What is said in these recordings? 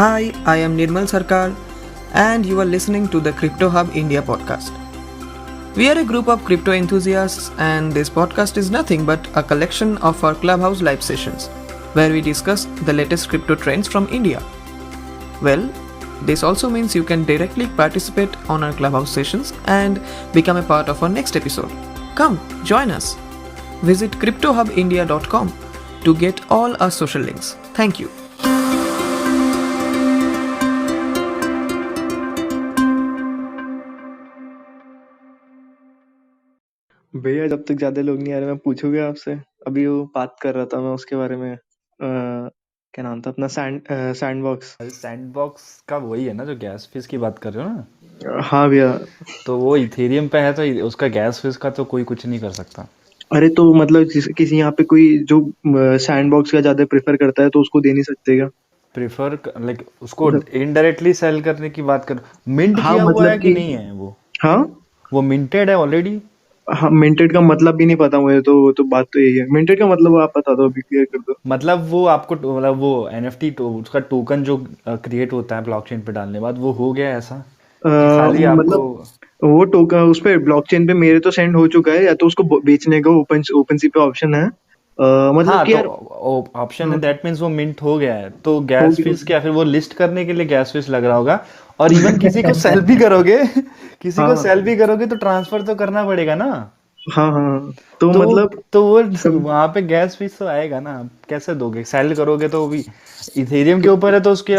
Hi, I am Nirmal Sarkar, and you are listening to the Crypto Hub India podcast. We are a group of crypto enthusiasts, and this podcast is nothing but a collection of our Clubhouse live sessions, where we discuss the latest crypto trends from India. Well, this also means you can directly participate on our Clubhouse sessions and become a part of our next episode. Come, join us. Visit cryptohubindia.com to get all our social links. Thank you. भैया जब तक ज्यादा लोग नहीं आ रहे मैं पूछूंगा आपसे। अभी वो बात कर रहा था मैं उसके बारे में क्या नाम था अपना सैंडबॉक्स। सैंडबॉक्स का वही है ना जो गैस फीस की बात कर रहे हो ना। हाँ भैया। तो वो इथेरियम पे है तो उसका गैस फीस का तो कोई कुछ नहीं कर सकता। अरे तो मतलब किसी यहाँ पे कोई जो सैंडबॉक्स का ज्यादा प्रेफर करता है तो उसको दे नहीं सकते क्या? प्रेफर लाइक उसको इनडायरेक्टली सेल करने की बात कर। मिंट हाँ किया हुआ मतलब है कि नहीं है वो? हाँ वो मिंटेड है ऑलरेडी। हाँ, मिंटेड का मतलब भी नहीं पता मुझे तो बात तो यही है। मिंटेड का मतलब आप बता दो, अभी क्लियर कर दो। मतलब वो आपको मतलब वो एनएफटी उसका टोकन जो क्रिएट होता है ब्लॉकचेन पे डालने के बाद वो हो गया ऐसा कि खाली आपको मतलब वो टोकन उस पे ब्लॉकचेन पे मेरे तो सेंड हो चुका है, या तो उसको बेचने का ओपन सी पे ऑप्शन है। मतलब हाँ कि तो यार ऑप्शन है दैट मीन्स वो मिंट हो गया है तो हो गैस गया। फीस क्या फिर वो लिस्ट करने के लिए गैस फीस लग रहा होगा। और इवन किसी को सेल भी करोगे किसी को हाँ सेल भी करोगे तो ट्रांसफर तो करना पड़ेगा ना। हाँ हाँ, तो तो मतलब तो वो सब वहां पे गैस फीस तो आएगा ना। आप कैसे दोगे? सेल करोगे तो भी इथेरियम के ऊपर है तो उसके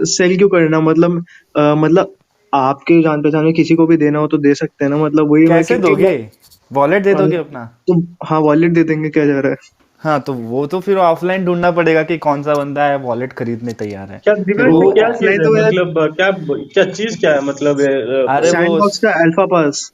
सेल क्यों करना, मतलब आपके जान पहचान में किसी को भी देना हो तो दे सकते हैं ना, मतलब वही मैं कैसे क्योंकि दोगे? वॉलेट दे अ, दोगे अपना? तो हाँ वॉलेट दे देंगे, क्या जा रहा है। हाँ तो वो तो फिर ऑफलाइन ढूंढना पड़ेगा कि कौन सा बंदा है वॉलेट खरीदने तैयार है। क्या फिर दिव्यांश वो ये क्या चीज ऑफलाइन है? तो मेरा मतलब क्या क्या चीज क्या है? मतलब अरे वो सैंडबॉक्स का अल्फा पास।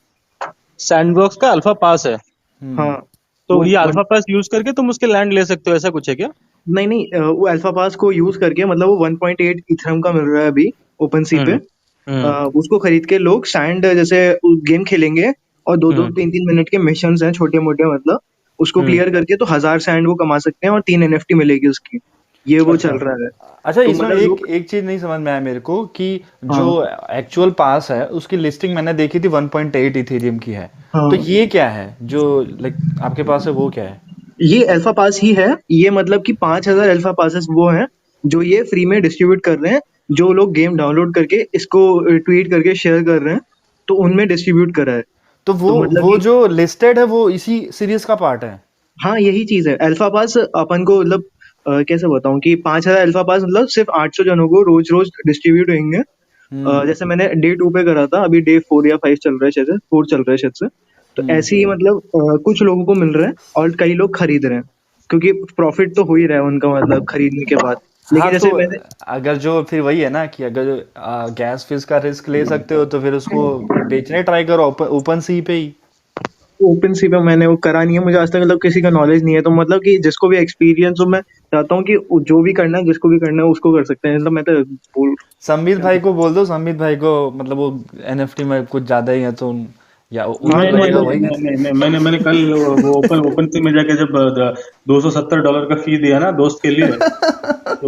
सैंडबॉक्स का अल्फा पास है। हम्म हाँ तो वो ये अल्फा मतलब पास यूज करके तुम उसके लैंड ले सकते हो, ऐसा कुछ है क्या? नहीं नहीं, वो अल्फा पास को यूज करके मतलब वो 1.8 इथरम का मिल रहा है अभी ओपन सी पे। हम्म हम्म उसको खरीद के लोग सैंड जैसे गेम खेलेंगे, और दो दो हम्म तीन तीन मिनट के मिशन हैं छोटे मोटे, मतलब उसको हम्म क्लियर करके तो 1000 सैंड वो कमा सकते हैं और 3 एनएफटी मिलेगी उसकी। ये वो चल अच्छा। रहा है। अच्छा तो इसमें मतलब एक लोग एक चीज नहीं समझ में आया मेरे को कि जो हाँ एक्चुअल पास है उसकी लिस्टिंग मैंने देखी थी 1.8 इथेरियम की है। तो हाँ, ये क्या है जो लाइक आपके पास है वो क्या है? ये अल्फा पास ही है। ये मतलब कि 5000 अल्फा पासेस वो हैं जो ये फ्री में डिस्ट्रीब्यूट कर रहे हैं। जो लोग गेम डाउनलोड करके इसको ट्वीट करके शेयर कर रहे हैं, तो उनमें डिस्ट्रीब्यूट करा है। तो तो मतलब वो कि जो लिस्टेड है वो इसी सीरीज का पार्ट है। हाँ यही चीज है अल्फा पास अपन को, मतलब कैसे बताऊं कि 5000 अल्फा पास मतलब सिर्फ 800 जनों को रोज रोज डिस्ट्रीब्यूट होंगे। हम्म जैसे मैंने डे 2 पे करा था, अभी डे 4 या 5 चल रहा है, शायद से 4 चल रहा है शायद से। तो हम्म ऐसे ही मतलब कुछ लोगों को मिल रहा है और कई लोग खरीद रहे हैं, क्योंकि प्रॉफिट तो हो ही रहा है उनका, मतलब खरीदने के बाद। हाँ लेकिन तो जैसे मैंने अगर जो फिर वही है ना कि अगर गैस फीस का रिस्क ले सकते हो तो फिर उसको बेचने ट्राई करो ओपन सी पे ही। ओपन सी पे मैंने वो करा नहीं है, मुझे आज तक मतलब किसी का नॉलेज नहीं है, तो मतलब कि जिसको भी एक्सपीरियंस हो, मैं चाहता हूँ कि जो भी करना है जिसको भी करना है उसको कर सकते हैं, मतलब मैं तो बोल संबित क्या भाई को बोल दो। संबित भाई को मतलब वो एनएफटी में कुछ ज्यादा ही है तो या हाँ उनको तो लगेगा मतलब वही नहीं नहीं नहीं, मैंने कल वो ओपन सी में जाके जब $270 का फी दिया ना दोस्त के लिए, तो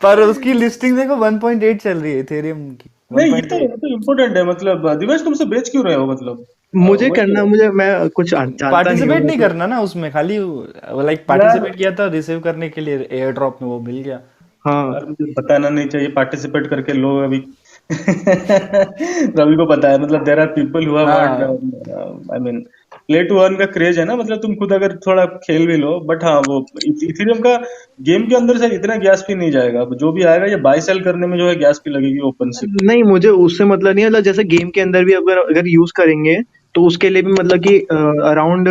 पर उसकी लिस्टिंग देखो 1.8 चल रही है इथेरियम की नहीं, ये 1.8। तो इम्पोर्टेंट है। मतलब दिवेश तुमसे बेच क्यों रहे हो? मतलब मुझे वही करना, है मुझे मैं कुछ तो जानता नहीं हूँ पार्टिसिपेट नहीं वैसे। करना ना उसमें खाली लाइक यार। पार्टिसिपेट किया था रिसीव करने के लिए एयर ड्रॉप में वो मिल गया। हाँ यार मुझे बताना नहीं चाहिए पार्टिसिपेट करके लोग अभी रवि को पता है। मतलब there are people who have earn, हाँ I mean play to earn का क्रेज है ना। मतलब तुम खुद अगर थोड़ा खेल भी लो, बट हाँ वो इथेरियम का गेम के अंदर से इतना गैस फी नहीं जाएगा। जो भी आएगा ये बाय सेल करने में जो है गैस फी लगेगी ओपन सी पे। नहीं, मुझे उससे मतलब नहीं है, मतलब जैसे गेम के अंदर भी अगर अगर यूज करेंगे तो उसके लिए भी मतलब कि अराउंड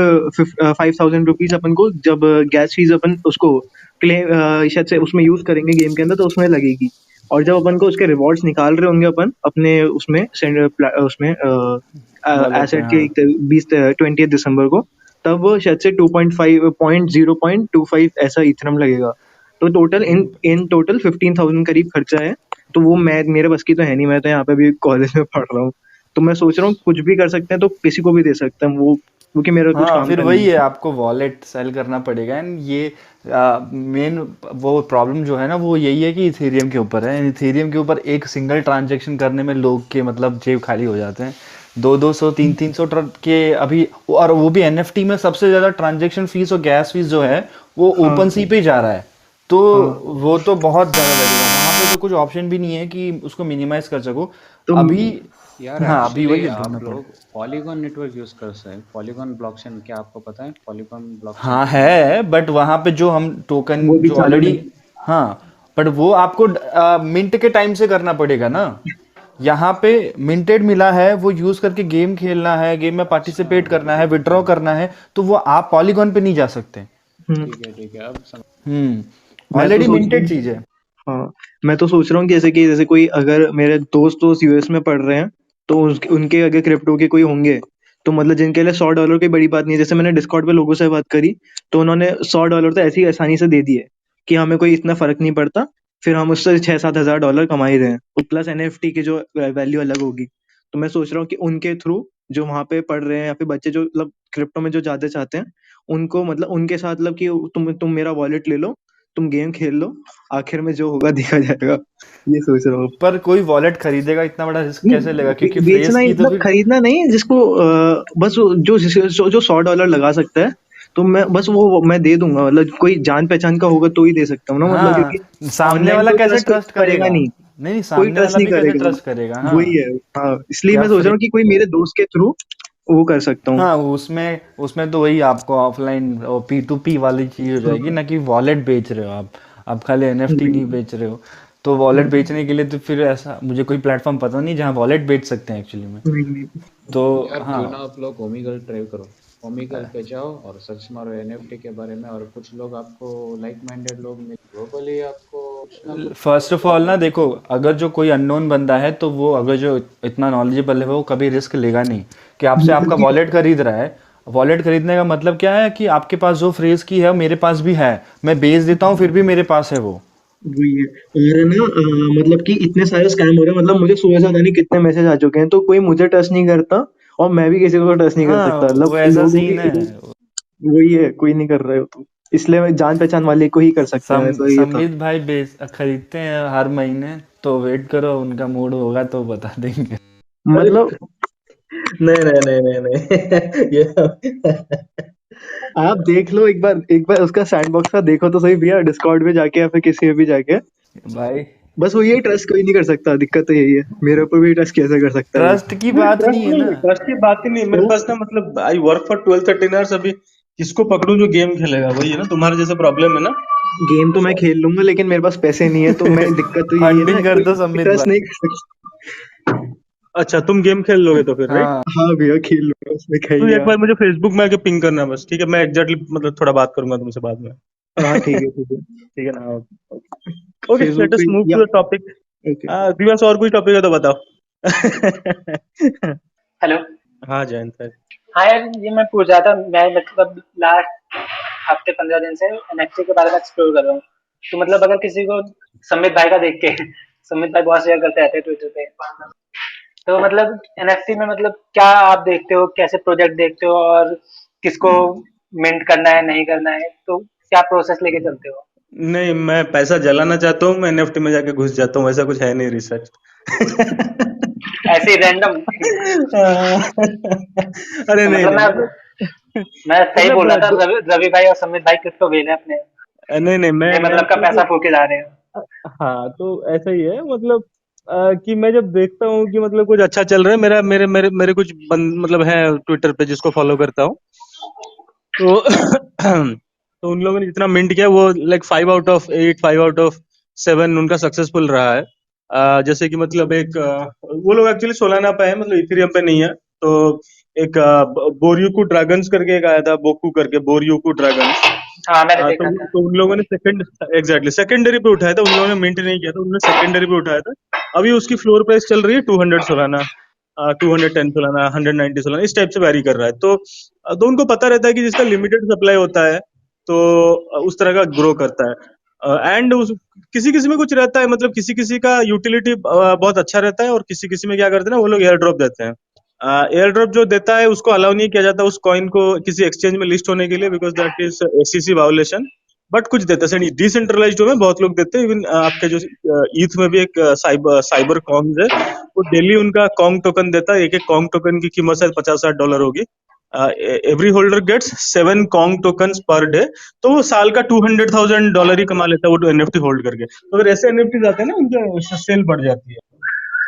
5000 रुपीज अपन को, जब गैस फीस अपन उसको क्लेम शायद से उसमें यूज करेंगे गेम के अंदर, तो उसमें लगेगी। और जब अपन को उसके रिवॉर्ड्स निकाल रहे होंगे अपन अपने उसमें उसमें वॉलेट पे एसेट हाँ। के 20 दिसंबर को, तब वो शायद से 2.5 0.25 ऐसा इथरम लगेगा। तो टोटल इन इन टोटल 15,000 करीब खर्चा है। तो वो मैं मेरे बस की तो है नहीं, मैं तो यहाँ पे भी कॉलेज में पढ़ रहा हूँ। तो मैं सोच रहा हूँ कुछ भी कर सकते हैं तो किसी को भी दे सकते हैं वो, क्योंकि मेरा कुछ हाँ काम फिर करना वही है। है, आपको वॉलेट सेल करना पड़ेगा। एंड ये मेन वो प्रॉब्लम जो है ना वो यही है कि इथेरियम के ऊपर है। इथेरियम के ऊपर एक सिंगल ट्रांजैक्शन करने में लोग के मतलब जेब खाली हो जाते हैं। 200 300 के अभी, और वो भी एनएफटी में सबसे ज़्यादा ट्रांजैक्शन फीस और गैस फीस जो है वो हाँ ओपन सी पे जा रहा है। तो हाँ। वो तो बहुत ज़्यादा लगेगा वहाँ पे, तो कुछ ऑप्शन भी नहीं है कि उसको मिनिमाइज कर सको तो अभी। यार हाँ अभी एक्चुअली वही है, ढूंढना आप पड़ेगा। लोग पॉलीगॉन नेटवर्क यूज कर सकते हैं। पॉलीगॉन ब्लॉकचेन, क्या आपको पता है पॉलीगॉन ब्लॉकचेन हाँ के बारे में? है, बट वहां पे जो हम टोकन वो भी जो चालू ऑलरेडी, नहीं। हाँ बट वो आपको मिंट के टाइम से करना पड़ेगा ना। यहाँ पे मिंटेड मिला है, वो यूज करके गेम खेलना है, गेम में अच्छा, पार्टिसिपेट करना है, विड्रॉ करना है, तो वो आप पॉलीगॉन पे नहीं जा सकते। हम्म। ठीक है, अब समझ। मैं तो ऑलरेडी सोच रहा मिंटेड हूँ। चीज है। हाँ, मैं तो सोच रहा हूँ कि जैसे कोई अगर मेरे दोस्त यूएस में पढ़ रहे हैं, तो उनके अगर क्रिप्टो के कोई होंगे, तो मतलब जिनके लिए $100 कोई बड़ी बात नहीं है। जैसे मैंने डिस्कॉर्ड पे लोगों से बात करी, तो उन्होंने $100 तो ऐसी आसानी से दे दिए कि हमें कोई इतना फर्क नहीं पड़ता। फिर हम उससे 6-7 हज़ार डॉलर कमा ही रहे हैं, प्लस एनएफटी की जो वैल्यू अलग होगी। तो मैं सोच रहा हूँ कि उनके थ्रू जो वहाँ पे पढ़ रहे हैं या फिर बच्चे जो मतलब क्रिप्टो में जो ज्यादा चाहते हैं, उनको मतलब उनके साथ मतलब कि तुम मेरा वॉलेट ले लो, तुम गेम खेल लो, आखिर में जो होगा देखा जाएगा। ये सोच रहा हूँ। पर कोई वॉलेट खरीदेगा, इतना बड़ा रिस्क नहीं, कैसे लेगा, क्योंकि फ्रेज बेचना ही की तो मतलब फिर। खरीदना नहीं है, जिसको बस जो $100 लगा सकता है, तो मैं बस वो मैं दे दूंगा। मतलब कोई जान पहचान का होगा तो ही दे सकता हूँ ना, मतलब हाँ, क्योंकि सामने ऑनलाइन वाला कोई कैसे ट्रस्ट ट्रस्ट करेगा करेगा। नहीं। नहीं नहीं, कोई सामने ट्रस्ट वाला नहीं भी कैसे करेगा। ट्रस्ट करेगा। हाँ वही है। हाँ, इसलिए क्या मैं सोच रहा फ्री। हूँ कि कोई मेरे दोस्त के थ्रू वो कर सकता हूँ। हाँ उसमें उसमें तो वही आपको ऑफलाइन P2P वाली चीज हो जाएगी ना, कि वॉलेट बेच रहे हो आप खाली एनएफटी वही। नहीं बेच रहे हो। तो वॉलेट हम्म, बेचने के लिए तो फिर ऐसा मुझे कोई प्लेटफॉर्म पता नहीं जहाँ वॉलेट बेच सकते हैं एक्चुअली में। नहीं, नहीं। तो यार हाँ, क्यों ना आप लोग ओमेगल ट्राई करो। ओमेगल पे जाओ और सर्च मारो एनएफटी के बारे में, और कुछ लोग आपको लाइक माइंडेड लोग मिल ग्लोबली, आपको कुछ ना कुछ फर्स्ट ऑफ ऑल प्रॉफिट ना होगा। देखो, अगर जो कोई अननोन बंदा है तो वो अगर जो इतना नॉलेजेबल है वो कभी रिस्क लेगा नहीं कि आपसे मतलब आपका कि वॉलेट खरीद रहा है। वॉलेट खरीदने का मतलब क्या है कि आपके पास जो फ्रेज की है मेरे पास भी है, मैं बेच देता हूँ फिर भी मेरे पास है वो। वही है। और ना मतलब कि इतने सारे स्कैम हो रहे हैं, मतलब मुझे सुबह से पता नहीं कितने मैसेज आ चुके हैं, तो कोई मुझे ट्रस्ट नहीं करता और मैं भी किसी को ट्रस्ट नहीं कर हाँ सकता। मतलब वो ऐसा लोगों सीन की है। वही है, कोई नहीं कर रहे हो तो इसलिए मैं जान पहचान वाले को ही कर सकते हैं, ऐसा ये था। संबित भाई बेच खरीदते हैं हर महीने, तो वेट करो उनका मूड होगा तो बता देंगे। अरे मतलब नहीं नहीं नहीं नहीं नहीं ये आप देख लो, एक बार उसका सैंडबॉक्स का देखो तो सही भैया, डिस्कॉर्ड पे जाके या फिर किसी पे भी जाके। भाई बस वो यही, ट्रस्ट कोई नहीं कर सकता, दिक्कत तो यही है। मेरे ऊपर भी ट्रस्ट कैसे कर सकता है वो। ट्रस्ट की नहीं बात नहीं ट्रस्ट है नहीं ना। है, ट्रस्ट की बात ही नहीं है। मेरे तो पास ना मतलब आई वर्क फॉर 12-13 आवर्स। अभी किसको पकड़ूं जो गेम खेलेगा, वही है ना तुम्हारे जैसे प्रॉब्लम है ना। गेम तो मैं खेल लूंगा, लेकिन मेरे पास पैसे नहीं है, तो मैं दिक्कत तो यही है ना, फंडिंग कर कोई दो संबित ट्रस्ट नहीं भाई। कर सकता। अच्छा तुम गेम खेल लोगे तो फिर राइट। हाँ हाँ भैया, खेल लूंगा, उसमें क्या तो ही एक है। बार मुझे फेसबुक में आके पिंग करना बस, ठीक है। मैं एग्जैक्टली मतलब थोड़ा बात करूंगा तुमसे बाद में। हाँ ठीक है, ठीक है। ठीक है ना। ओके फेसबुक लेट अस पे मूव या टू द टॉपिक। ओके। दिवस और कोई टॉपिक है तो बताओ। हेलो। हाँ जयंत है। हाँ यार, ये मैं पूछ रहा था, मैं मतलब लास्ट हफ्ते 15 दिन से एनएफटी के बारे में एक्सप्लोर कर रहा हूँ। तो मतलब अगर किसी को समित भाई का देख के समित भाई बहुत शेयर करते रहते हैं ट्विटर पे, तो मतलब एनएफटी में मतलब क्या आप देखते हो, कैसे प्रोजेक्ट देखते हो, और किसको मिंट करना है नहीं करना है, तो क्या प्रोसेस लेके चलते हो? नहीं मैं पैसा जलाना चाहता हूँ, मैं एनएफटी में जाके घुस जाता हूँ, ऐसा कुछ है नहीं रिसर्च। ऐसे ही रैंडम? अरे तो नहीं मतलब नहीं मतलब मैं सही बोल रहा था, मतलब रवि भाई और समित भाई क्रिप्टो भेज रहे हैं अपने, नहीं नहीं मैं ये मतलब का पैसा मतलब फूके जा रहे हैं। हाँ तो ऐसा ही है मतलब कि मैं जब देखता हूँ कि मतलब कुछ अच्छा चल रहा है, मेरा मेरे मेरे मेरे कुछ मतलब है ट्विटर पे जिसको फॉलो करता हूँ, तो तो उन लोगों ने जितना मिंट किया वो like 5 out of 8 5 out of 7 उनका सक्सेसफुल रहा है। जैसे कि मतलब एक वो लोग एक्चुअली सोलाना पे है, मतलब इथेरियम पे नहीं है। तो एक बोरयूकू ड्रैगन्स करके एक आया था, बोकू करके बोरयूकू ड्रैगन्स। हाँ मैंने हाँ, देखा था। तो उन लोगों ने सेकेंडरी पे उठाया था, उन लोगों ने मिंट नहीं किया था, उन्होंने सेकेंडरी पे उठाया था। अभी उसकी फ्लोर प्राइस चल रही है 200 सोलाना, 210 सोलाना, 190 सोलाना, इस टाइप से वैरी कर रहा है। तो उनको पता रहता है कि जिसका लिमिटेड सप्लाई होता है तो उस तरह का ग्रो करता है। एंड किसी किसी में कुछ रहता है, मतलब किसी किसी का यूटिलिटी बहुत अच्छा रहता है, और किसी किसी में क्या करते हैं ना वो लोग एयर ड्रॉप देते हैं। एयर ड्रॉप जो देता है उसको अलाउ नहीं किया जाता उस कॉइन को किसी एक्सचेंज में लिस्ट होने के लिए, because that is SEC violation. But कुछ देते हैं डिसेंट्रलाइज्ड में बहुत लोग देते हैं। इवन आपके जो ईथ में भी एक साइबर कॉन्स है, वो डेली उनका कॉन्ग टोकन देता है। एक एक कॉन्ग टोकन की कीमत शायद $50-60 होगी। Every holder gets 7 Kong token per day, तो वो साल का $200,000 ही कमा लेता है वो एनएफटी होल्ड करके। तो अगर ऐसे एनएफटी आते हैं ना, उनकी सेल बढ़ जाती है,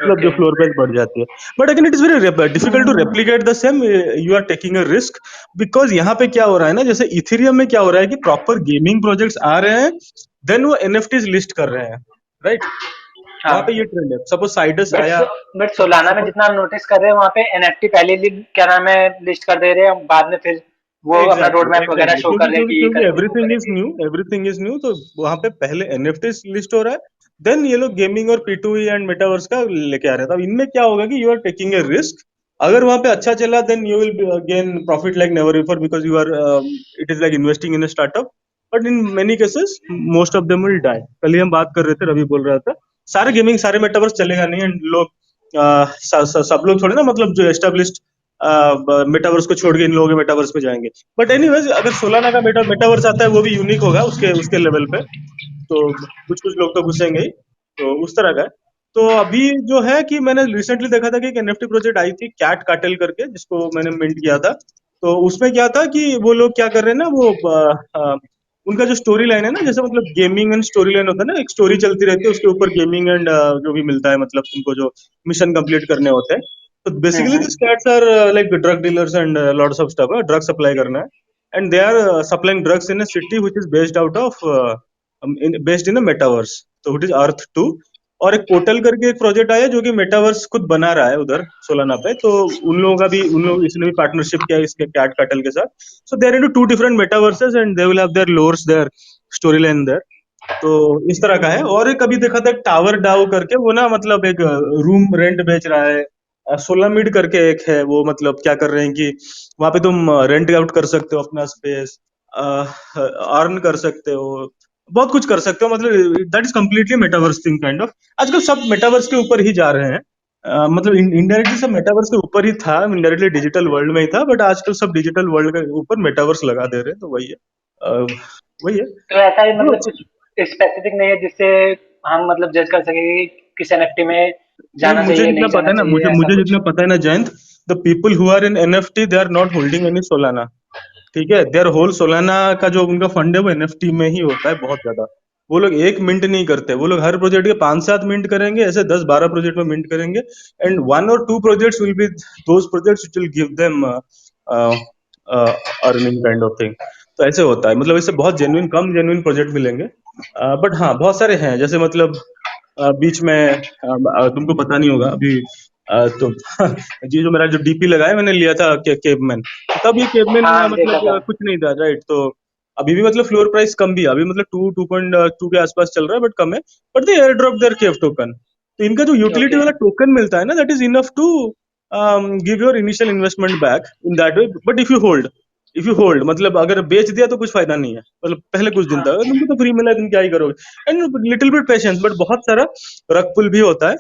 मतलब जो ओके। फ्लोर प्राइस बढ़ जाती है। But again it is very difficult to replicate the same. You are taking a risk, because यहाँ पे क्या हो रहा है ना, जैसे इथेरियम में क्या हो रहा है कि प्रॉपर गेमिंग प्रोजेक्ट्स आ रहे हैं, देन वो एनएफटीज लिस्ट कर रहे हैं, राइट? हाँ, वहां पे ये ट्रेंड है। सपोज साइडस बट आया, बट सोलाना में जितना हम नोटिस कर रहे हैं वहाँ पे एनएफटी पहले क्या नाम है लिस्ट कर दे रहे हैं, बाद में फिर वो अपना रोड मैप वगैरह शो कर रहे हैं कि ये क्योंकि करेंगे वो एवरीथिंग इज करेंगे। New, everything is new. तो वहां पे पहले एनएफटीज लिस्ट हो रहा है, देन ये लोग गेमिंग और P2E एंड मेटावर्स का लेके आ रहे हैं। तो इनमें क्या होगा कि you are taking a risk. अगर वहां पे अच्छा चला, then you will gain profit like never before, because you are it is like investing in a startup. But in many cases most of them will die. कल ही हम बात कर रहे थे, रवि बोल रहा था सारे गेमिंग सारे मेटावर्स चलेगा नहीं, एंड लोग सब लोग थोड़े ना, मतलब जो एस्टेब्लिश्ड मेटावर्स को छोड़ के इन लोगों के मेटावर्स में जाएंगे। बट एनीवेज, अगर सोलाना का मेटावर्स आता है, वो भी यूनिक होगा उसके उसके लेवल पे, तो कुछ कुछ लोग तो घुसेंगे ही। तो उस तरह का है। तो अभी जो है कि मैंने रिसेंटली देखा था कि एक एनएफटी प्रोजेक्ट आई थी कैट कार्टेल करके, जिसको मैंने मिंट किया था। तो उसमें क्या था कि वो लोग क्या कर रहे हैं ना, वो उनका जो स्टोरी लाइन है ना, जैसे मतलब गेमिंग एंड स्टोरी लाइन होता है ना, एक स्टोरी चलती रहती है, उसके ऊपर गेमिंग एंड जो भी मिलता है, मतलब तुमको जो मिशन कंप्लीट करने होते हैं। तो basically this cats are like drug dealers and lots of stuff. Drug supply करना है, and they are supplying drugs in a city which is based out of based in a metaverse, तो it is Earth 2। और एक portal करके एक project आया जो कि मेटावर्स खुद बना रहा है उधर सोलाना पे। तो उन लोगों का भी, उन लोग इसने भी पार्टनरशिप किया है इसके कैट कार्टेल के साथ। So they are into 2 different metaverses and they will have their lores, their story line there. तो इस तरह का है। और एक अभी देखा था टावर डाउ करके, वो ना मतलब एक रूम रेंट बेच रहा है। सोलामिड करके एक है, वो मतलब क्या कर रहे हैं कि वहां पे तुम रेंट आउट कर सकते हो अपना स्पेस, अर्न कर सकते हो, बहुत कुछ कर सकते हो। मतलब that is completely metaverse thing kind of. आजकल सब मेटावर्स के ऊपर ही जा रहे हैं। मतलब इनडायरेक्टली सब मेटावर्स के ऊपर ही था, इनडायरेक्टली डिजिटल वर्ल्ड में ही था, बट आजकल सब डिजिटल वर्ल्ड के ऊपर मेटावर्स लगा दे रहे हैं। तो वही है, वही है। तो ऐसा ही तो मतलब कुछ स्पेसिफिक नहीं है जिससे हम मतलब जज कर सके कि किस एनएफटी में नहीं, जाना मुझे चाहिए जितना नहीं पता जाना है ना, चाहिए मुझे ऐसा मुझे कुछ। जितना पता है ना Jayant, the people who are in NFT they are not holding any Solana. ठीक है, देयर होल सोलाना का जो उनका फंड है वो एनएफटी में ही होता है बहुत ज्यादा। वो लोग एक मिंट नहीं करते, वो लोग हर प्रोजेक्ट के 5-7 मिंट करेंगे, ऐसे 10-12 प्रोजेक्ट में मिंट करेंगे। And 1 or 2 projects will be those projects which will give them earning kind of thing. तो ऐसे होता है, मतलब इससे बहुत जेन्युइन, कम जेन्युइन प्रोजेक्ट मिलेंगे। बट हाँ, बहुत सारे हैं। जैसे मतलब बीच में तुमको पता नहीं होगा अभी, तो जी जो मेरा जो डीपी लगा है, मैंने लिया था केवमैन। तब ये केवमैन हाँ देखा मतलब था। कुछ नहीं था, राइट? तो अभी भी मतलब फ्लोर प्राइस कम भी है, अभी मतलब 2.2 के आसपास चल रहा है, बट कम है। But they airdrop their cave token. तो इनका जो यूटिलिटी ओके। वाला टोकन मिलता है ना, that is enough to give your initial investment back in that way. But if you hold मतलब अगर बेच दिया तो कुछ फायदा नहीं है, मतलब पहले कुछ दिन हाँ, तक अगर तुमको तो फ्री मिला है, तुम क्या ही करोगे। And little bit patience, but बहुत सारा रग पुल भी होता है।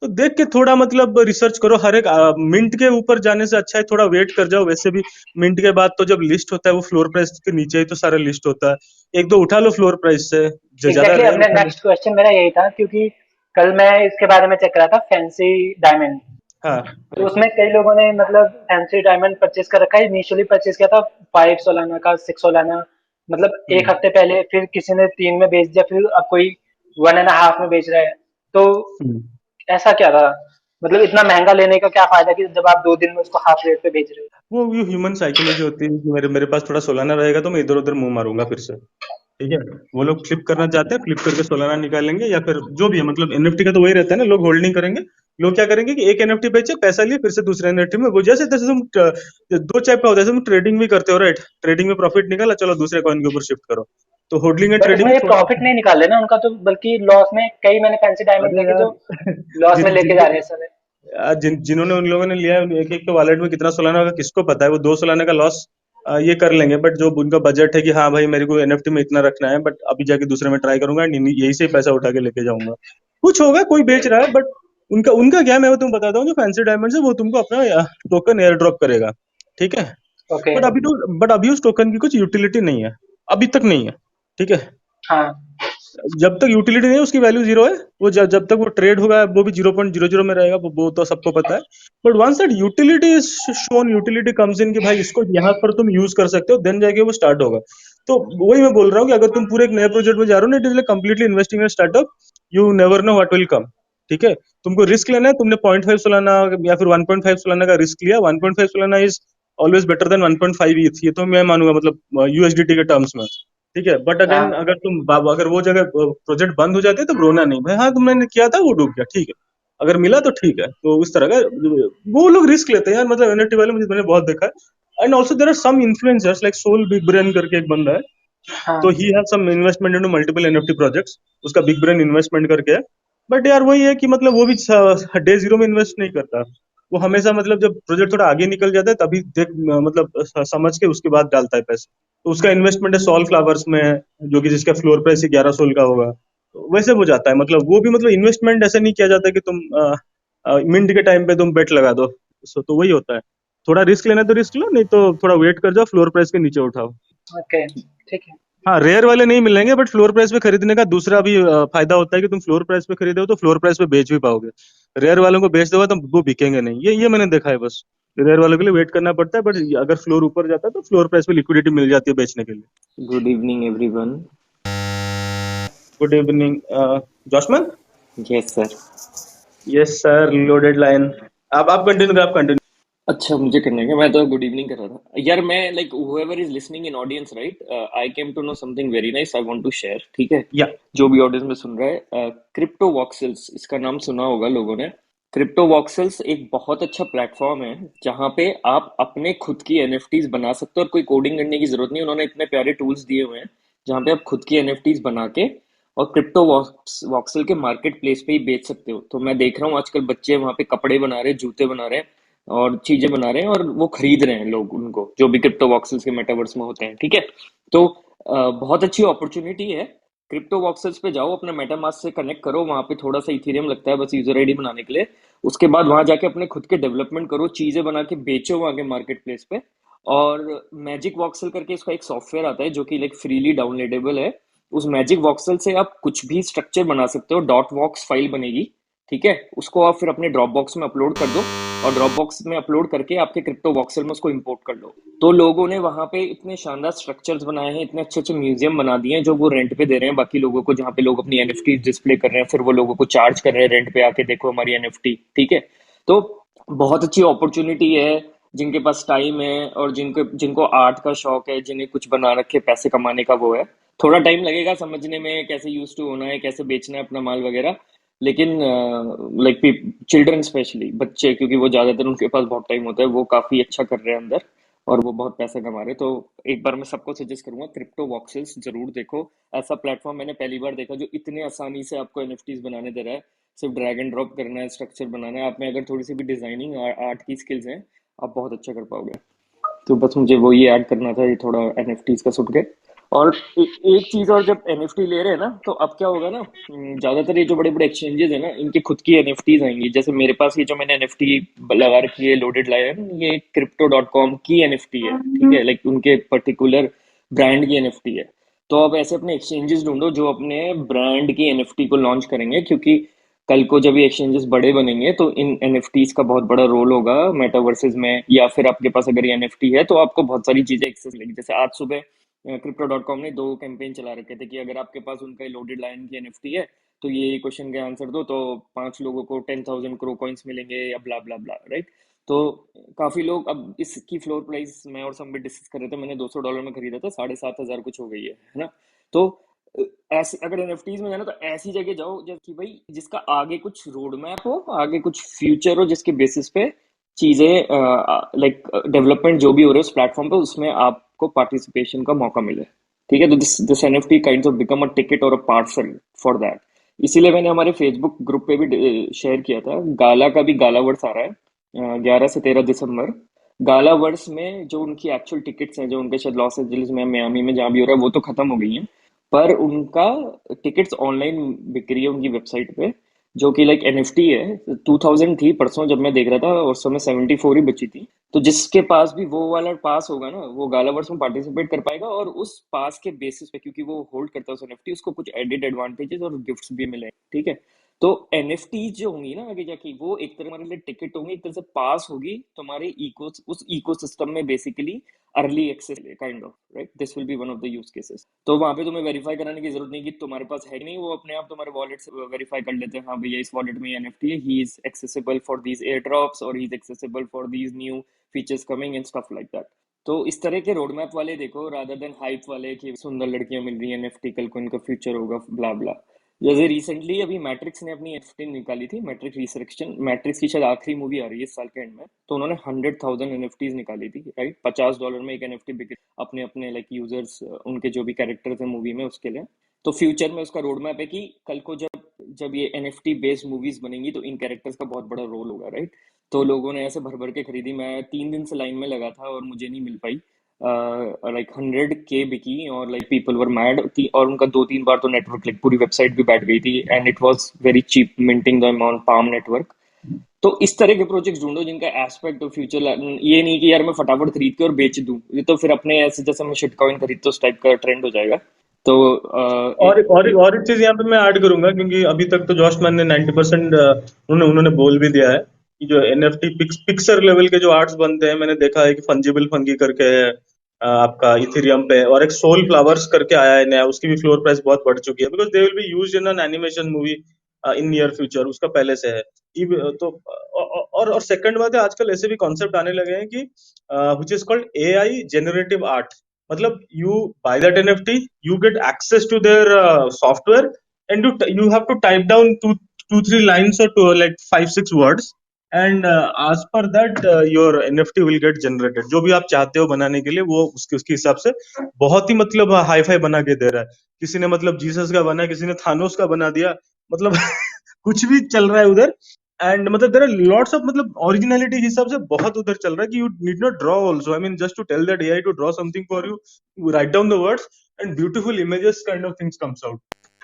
तो देख के थोड़ा मतलब रिसर्च करो। हर एक मिंट के ऊपर जाने से अच्छा है थोड़ा वेट कर जाओ। वैसे भी मिंट के बाद तो जब लिस्ट होता है, वो फ्लोर प्राइस के नीचे ही तो सारा लिस्ट होता है। एक दो उठा लो फ्लोर प्राइस से, ज्यादा एग्जैक्टली। रेयर अपने उठा लो। नेक्स्ट क्वेश्चन मेरा यही था क्योंकि कल मैं इसके बारे में चेक कर रहा था फैंसी डायमंड। हाँ। तो उसमें कई लोगों ने मतलब फैंसी डायमंड परचेज कर रखा है। इनिशियली परचेज किया था 5 सोलाना का, 6 सोलाना, मतलब एक हम्म। हफ्ते पहले, फिर किसी ने 3 में बेच दिया, फिर अब कोई 1.5 में बेच रहा है। तो हम्म। ऐसा क्या था, मतलब इतना महंगा लेने का क्या फायदा कि जब आप 2 दिन में उसको हाफ रेट पे बेच रहे हो। वो ह्यूमन साइकोलॉजी होती है कि मेरे मेरे पास थोड़ा सोलाना रहेगा तो मैं इधर उधर मुंह मारूंगा फिर से। ठीक है, वो लोग फ्लिप करना चाहते हैं, फ्लिप करके सोलाना निकालेंगे, या फिर जो भी है। मतलब एनएफटी का तो वही रहता है ना, लोग होल्डिंग करेंगे। लोग क्या करेंगे कि एक एनएफटी बेचे, पैसा लिए, फिर से दूसरे एनएफटी में, वो जैसे जैसे तुम दो टाइप का होता है, जैसे तुम ट्रेडिंग भी करते हो, राइट? ट्रेडिंग में प्रॉफिट निकाला, चलो दूसरे कॉइन के ऊपर शिफ्ट करो। तो होल्डिंग एंड बट ट्रेडिंग इसमें में ये थोड़ा। प्रॉफिट नहीं निकाल रहे ना उनका, तो बल्कि लॉस में, कई मैंने फैंसी डायमंड अरे देखे यार, जो लॉस में लेके जा रहे हैं सर। जिन्होंने उन लोगों ने लिया है, एक एक तो वॉलेट में कितना सोलाना होगा किसको पता है। वो 2 सोलाना का लॉस ये कर लेंगे। बट जो उनका बजट है कि हाँ भाई मेरे को एनएफटी में इतना रखना है, बट अभी जाके दूसरे में ट्राई करूंगा, यही से ही पैसा उठा के लेके जाऊंगा। कुछ होगा, कोई बेच रहा है, बट उनका उनका क्या है, मैं तुम्हें बताता हूँ, जो फैंसी डायमंड्स है वो तुमको अपना टोकन एयर ड्रॉप करेगा, ठीक है। ओके। बट अभी उस टोकन की कुछ यूटिलिटी नहीं है, अभी तक नहीं है, ठीक है। हाँ जब तक यूटिलिटी नहीं है उसकी वैल्यू जीरो है। वो जब तक वो ट्रेड होगा वो भी 0.00 में रहेगा, वो तो सबको पता है। But once that utility is shown, utility comes in कि भाई इसको यहाँ पर तुम यूज कर सकते हो, देन जाके वो स्टार्ट होगा। तो वही मैं बोल रहा हूँ कि अगर तुम पूरे एक नए प्रोजेक्ट में जा रहे हो ना, it is like completely investing in startup, you never know what will come, ठीक है। तुमको रिस्क लेना है, तुमने 0.5 सोलाना या फिर 1.5 सोलाना का रिस्क लिया, 1.5 Solana is always better than 1.5 ईथ, ये तो मैं मानूंगा, मतलब यूएसडीटी के टर्म्स में, ठीक है। बट अगेन हाँ अगर वो जगह प्रोजेक्ट बंद हो जाते तो रोना नहीं भाई, हाँ तुमने किया था वो डूब गया, ठीक है। अगर मिला तो ठीक है। तो उस तरह का वो लोग रिस्क लेते हैं यार, मतलब एनएफटी वाले मैंने बहुत देखा है। And also there are some influencers like Sol Big Brain करके एक बंदा है, हाँ तो he have some investment into multiple NFT projects, उसका बिग ब्रेन इन्वेस्टमेंट करके है। बट यार वही है कि मतलब वो भी डे जीरो में इन्वेस्ट नहीं करता, वो हमेशा मतलब जब प्रोजेक्ट थोड़ा आगे निकल जाता है तभी देख मतलब समझ के उसके बाद डालता है पैसे। तो उसका इन्वेस्टमेंट है सॉल फ्लावर्स में, जो कि जिसका फ्लोर प्राइस ही 11 सोल का होगा। तो वैसे हो जाता है, मतलब वो भी मतलब इन्वेस्टमेंट ऐसे नहीं किया जाता कि तुम मिंट के टाइम पे तुम बेट लगा दो। तो वही होता है, थोड़ा रिस्क लेना तो रिस्क लो, नहीं तो थोड़ा वेट कर जाओ, फ्लोर प्राइस के नीचे उठाओ। ओके ठीक है। हाँ रेयर वाले नहीं मिलेंगे, बट फ्लोर प्राइस पे खरीदने का दूसरा भी फायदा होता है कि तुम फ्लोर प्राइस पे खरीदे हो तो फ्लोर प्राइस पे बेच भी पाओगे। रेयर वालों को बेच दोगे तो वो बिकेंगे नहीं, ये मैंने देखा है बस। रेयर वालों के लिए वेट करना पड़ता है, बट अगर फ्लोर ऊपर जाता है तो फ्लोर प्राइस पे लिक्विडिटी मिल जाती है बेचने के लिए। Good evening, everyone. Good evening Josman. Yes, sir. Yes sir, loaded line. आप कंटिन्यू करें, आप कंटिन्यू। अच्छा मुझे करने का, मैं तो गुड इवनिंग कर रहा था यार। मैं like whoever is listening in audience, right? I came to know something very nice. I want to share. ठीक है, या जो भी ऑडियंस में सुन रहा है, क्रिप्टो वॉक्सल्स, इसका नाम सुना होगा लोगों ने। क्रिप्टो वॉक्सल्स एक बहुत अच्छा प्लेटफॉर्म है जहाँ पे आप अपने खुद की एनएफटीज बना सकते हो और कोई कोडिंग करने की जरूरत नहीं। उन्होंने इतने प्यारे टूल्स दिए हुए हैं जहाँ पे आप खुद की एनएफटीज बना के और क्रिप्टो वॉक्सल के मार्केट प्लेस पे ही बेच सकते हो। तो मैं देख रहा हूँ आजकल बच्चे वहाँ पे कपड़े बना रहे हैं, जूते बना रहे हैं और चीजें बना रहे हैं, और वो खरीद रहे हैं लोग उनको, जो भी क्रिप्टो वॉक्सल्स के मेटावर्स में होते हैं, ठीक है। तो बहुत अच्छी अपॉर्चुनिटी है। क्रिप्टो वॉक्सल्स पे जाओ, अपना मेटामास्क से कनेक्ट करो, वहां पे थोड़ा सा इथेरियम लगता है बस यूजर आईडी बनाने के लिए। उसके बाद वहां जाके अपने खुद के डेवलपमेंट करो, चीजें बना के बेचो वहां के मार्केट प्लेस पे। और मैजिक वॉक्सल करके इसका एक सॉफ्टवेयर आता है जो कि लाइक फ्रीली डाउनलोडेबल है। उस मैजिक वॉक्सल से आप कुछ भी स्ट्रक्चर बना सकते हो, डॉट वॉक्स फाइल बनेगी, ठीक है। उसको आप फिर अपने ड्रॉप बॉक्स में अपलोड कर दो और ड्रॉप बॉक्स में अपलोड करके आपके क्रिप्टो वॉक्सल में उसको इंपोर्ट कर लो। तो लोगों ने वहां पे इतने शानदार स्ट्रक्चर्स बनाए हैं, इतने अच्छे अच्छे म्यूजियम बना दिए हैं जो वो रेंट पे दे रहे हैं बाकी लोगों को, जहाँ पे लोग अपनी एनएफटी डिस्प्ले कर रहे हैं, फिर वो लोगों को चार्ज कर रहे हैं रेंट पे, आके देखो हमारी एनएफटी, ठीक है। तो बहुत अच्छी अपॉर्चुनिटी है जिनके पास टाइम है और जिनको जिनको आर्ट का शौक है, जिन्हें कुछ बना रखे पैसे कमाने का वो है। थोड़ा टाइम लगेगा समझने में कैसे यूज टू होना है, कैसे बेचना है अपना माल वगैरह, लेकिन लाइक चिल्ड्रन स्पेशली बच्चे, क्योंकि वो ज्यादातर उनके पास बहुत टाइम होता है, वो काफी अच्छा कर रहे हैं अंदर और वो बहुत पैसा कमा रहे हैं। तो एक बार मैं सबको सजेस्ट करूंगा क्रिप्टो वॉक्सल्स जरूर देखो। ऐसा प्लेटफॉर्म मैंने पहली बार देखा जो इतने आसानी से आपको एनएफटीज बनाने दे रहा है। सिर्फ ड्रैग एंड ड्रॉप करना है, स्ट्रक्चर बनाना है, आप में अगर थोड़ी सी भी डिजाइनिंग आर्ट की स्किल्स हैं आप बहुत अच्छा कर पाओगे। तो बस मुझे वो ये ऐड करना था, ये थोड़ा एनएफटीज का सुन के। और एक चीज और, जब एनएफटी ले रहे हैं ना तो अब क्या होगा ना, ज्यादातर ये जो बड़े बड़े एक्सचेंजेस है ना इनकी खुद की एनएफटीज आएंगी। जैसे मेरे पास ये जो मैंने एनएफटी लगा रखी है लोडेड लायन, ये crypto.com की एनएफटी है, ठीक है, लाइक उनके पर्टिकुलर ब्रांड की एनएफटी है। तो अब ऐसे अपने एक्सचेंजेस ढूंढो जो अपने ब्रांड की एनएफटी को लॉन्च करेंगे, क्योंकि कल को जब ये एक्सचेंजेस बड़े बनेंगे तो इन एनएफटीज का बहुत बड़ा रोल होगा मेटावर्सेस में। या फिर आपके पास अगर ये एनएफटी है तो आपको बहुत सारी चीजें एक्सेस मिलेगी। जैसे आज सुबह crypto.com ने 2 कैंपेन चला रखे थे कि अगर आपके पास उनका लोडेड लायन की एनएफटी है तो ये क्वेश्चन के आंसर दो तो 5 लोगों को 10,000 क्रो कॉइन्स मिलेंगे या ब्ला ब्ला ब्ला, राइट। तो काफी लोग, अब इसकी फ्लोर प्राइस मैं और सब भी डिस्कस कर रहे थे, मैंने $200 में खरीदा था, 7,500 कुछ हो गई है ना। तो ऐसे अगर एनएफटीज में जाना तो ऐसी जगह जाओ जैसे कि भाई जिसका आगे कुछ रोड मैप हो, आगे कुछ फ्यूचर हो, जिसके बेसिस पे चीजें लाइक डेवलपमेंट जो भी हो रहे है उस प्लेटफॉर्म पे, उसमें आपको पार्टिसिपेशन का मौका मिले, ठीक है। तो this NFT kind of become a ticket और अ पार्सल फॉर दैट। इसीलिए मैंने हमारे फेसबुक ग्रुप पे भी शेयर किया था, गाला का भी गाला वर्स आ रहा है 11 से 13 दिसंबर। गाला वर्स में जो उनकी एक्चुअल टिकट्स हैं, जो उनके शायद लॉस एंजलिस में, मियामी में, जहाँ भी हो रहा है, वो तो खत्म हो गई हैं, पर उनका टिकट्स ऑनलाइन बिक रही है उनकी वेबसाइट पे, जो कि लाइक एनएफटी है। 2000 थी परसों जब मैं देख रहा था, और उस समय 74 ही बची थी। तो जिसके पास भी वो वाला पास होगा ना, वो गालावर्स में पार्टिसिपेट कर पाएगा, और उस पास के बेसिस पे, क्योंकि वो होल्ड करता है उस एनएफटी, उसको कुछ एडेड एडवांटेजेस और गिफ्ट्स भी मिले, ठीक है। तो एनएफटी जो होंगी ना आगे जाके, वो एक तरह हमारे लिए टिकट होंगी, एक तरह से पास होगी तुम्हारे उस इकोसिस्टम में, basically early access kind of, right. This will be one of the use cases. तो वहां पे तुम्हें वेरीफाई कराने की जरूरत नहीं कि तुम्हारे पास है कि नहीं, वो अपने आप तुम्हारे वॉलेट से वेरीफाई कर लेते हैं, हाँ भैया इस वॉलेट में एनएफटी है, he is accessible for these air drops, और he is accessible for these new features coming and stuff like that. तो इस तरह के रोड मैप वाले देखो, रादर देन हाइप वाले कि सुंदर लड़कियां मिल रही है एनएफटी, कल को इनका फ्यूचर होगा, ब्ला ब्ला। जैसे रिसेंटली अभी मैट्रिक्स ने अपनी एनएफटी निकाली थी, मैट्रिक्स रिसरेक्शन, मैट्रिक्स की शायद आखिरी मूवी आ रही है इस साल के एंड में, तो उन्होंने 100,000 एनएफटीज निकाली थी, राइट। $50 में एक एनएफटी बिक अपने अपने लाइक यूजर्स, उनके जो भी कैरेक्टर्स हैं मूवी में, उसके लिए। तो फ्यूचर में उसका रोड मैप है कि कल को जब जब ये एनएफटी बेस्ड मूवीज बनेंगी तो इन कैरेक्टर्स का बहुत बड़ा रोल होगा, राइट। तो लोगों ने ऐसे भर भर के खरीदी, मैं 3 दिन से लाइन में लगा था और मुझे नहीं मिल पाई। लाइक 100K बिकी, और लाइक पीपल वर मैड, और उनका 2-3 बार तो नेटवर्क लाइक पूरी वेबसाइट भी बैठ गई थी, and it was very cheap minting the amount Palm network. तो इस तरह के प्रोजेक्ट्स ढूंढो जिनका एस्पेक्ट ऑफ फ्यूचर, ये नहीं कि यार मैं फटाफट खरीद के और बेच दूं, ये तो फिर अपने ऐसे जैसे मैं शिटकॉइन खरीद तो उस टाइप का ट्रेंड हो जाएगा। तो और एक चीज यहाँ पे मैं ऐड करूंगा, क्योंकि अभी तक तो जॉशमैन ने 90% उन्होंने बोल भी दिया है कि जो एनएफटी पिक्सर लेवल के जो आर्ट्स बनते हैं, मैंने देखा है कि फंजिबल फंगी करके है आपका इथेरियम पे, और एक सोल फ्लावर्स करके आया है नया, उसकी भी फ्लोर प्राइस बहुत बढ़ चुकी है, because they will be used in an animation movie in near future, उसका पहले से है। तो और सेकंड बात है, आजकल ऐसे भी कॉन्सेप्ट आने लगे हैं कि which is called AI generative art. मतलब you buy that NFT, you get access to their software, and you have to type down 2-3 lines or like 5-6 words, and as per that your NFT will get generated। जो भी आप चाहते हो बनाने के लिए, वो उसके हिसाब से बहुत ही मतलब हाई फाई बना के दे रहा है। किसी ने मतलब जीसस का बना, किसी ने थानोस का बना दिया, मतलब कुछ भी चल रहा है उधर। एंड मतलब देयर आर लॉट्स ऑफ, मतलब ओरिजिनलिटी के हिसाब से बहुत उधर चल रहा है कि you need not draw also, I mean just to tell that AI to draw something for you, you write down the words and beautiful images kind of things comes out।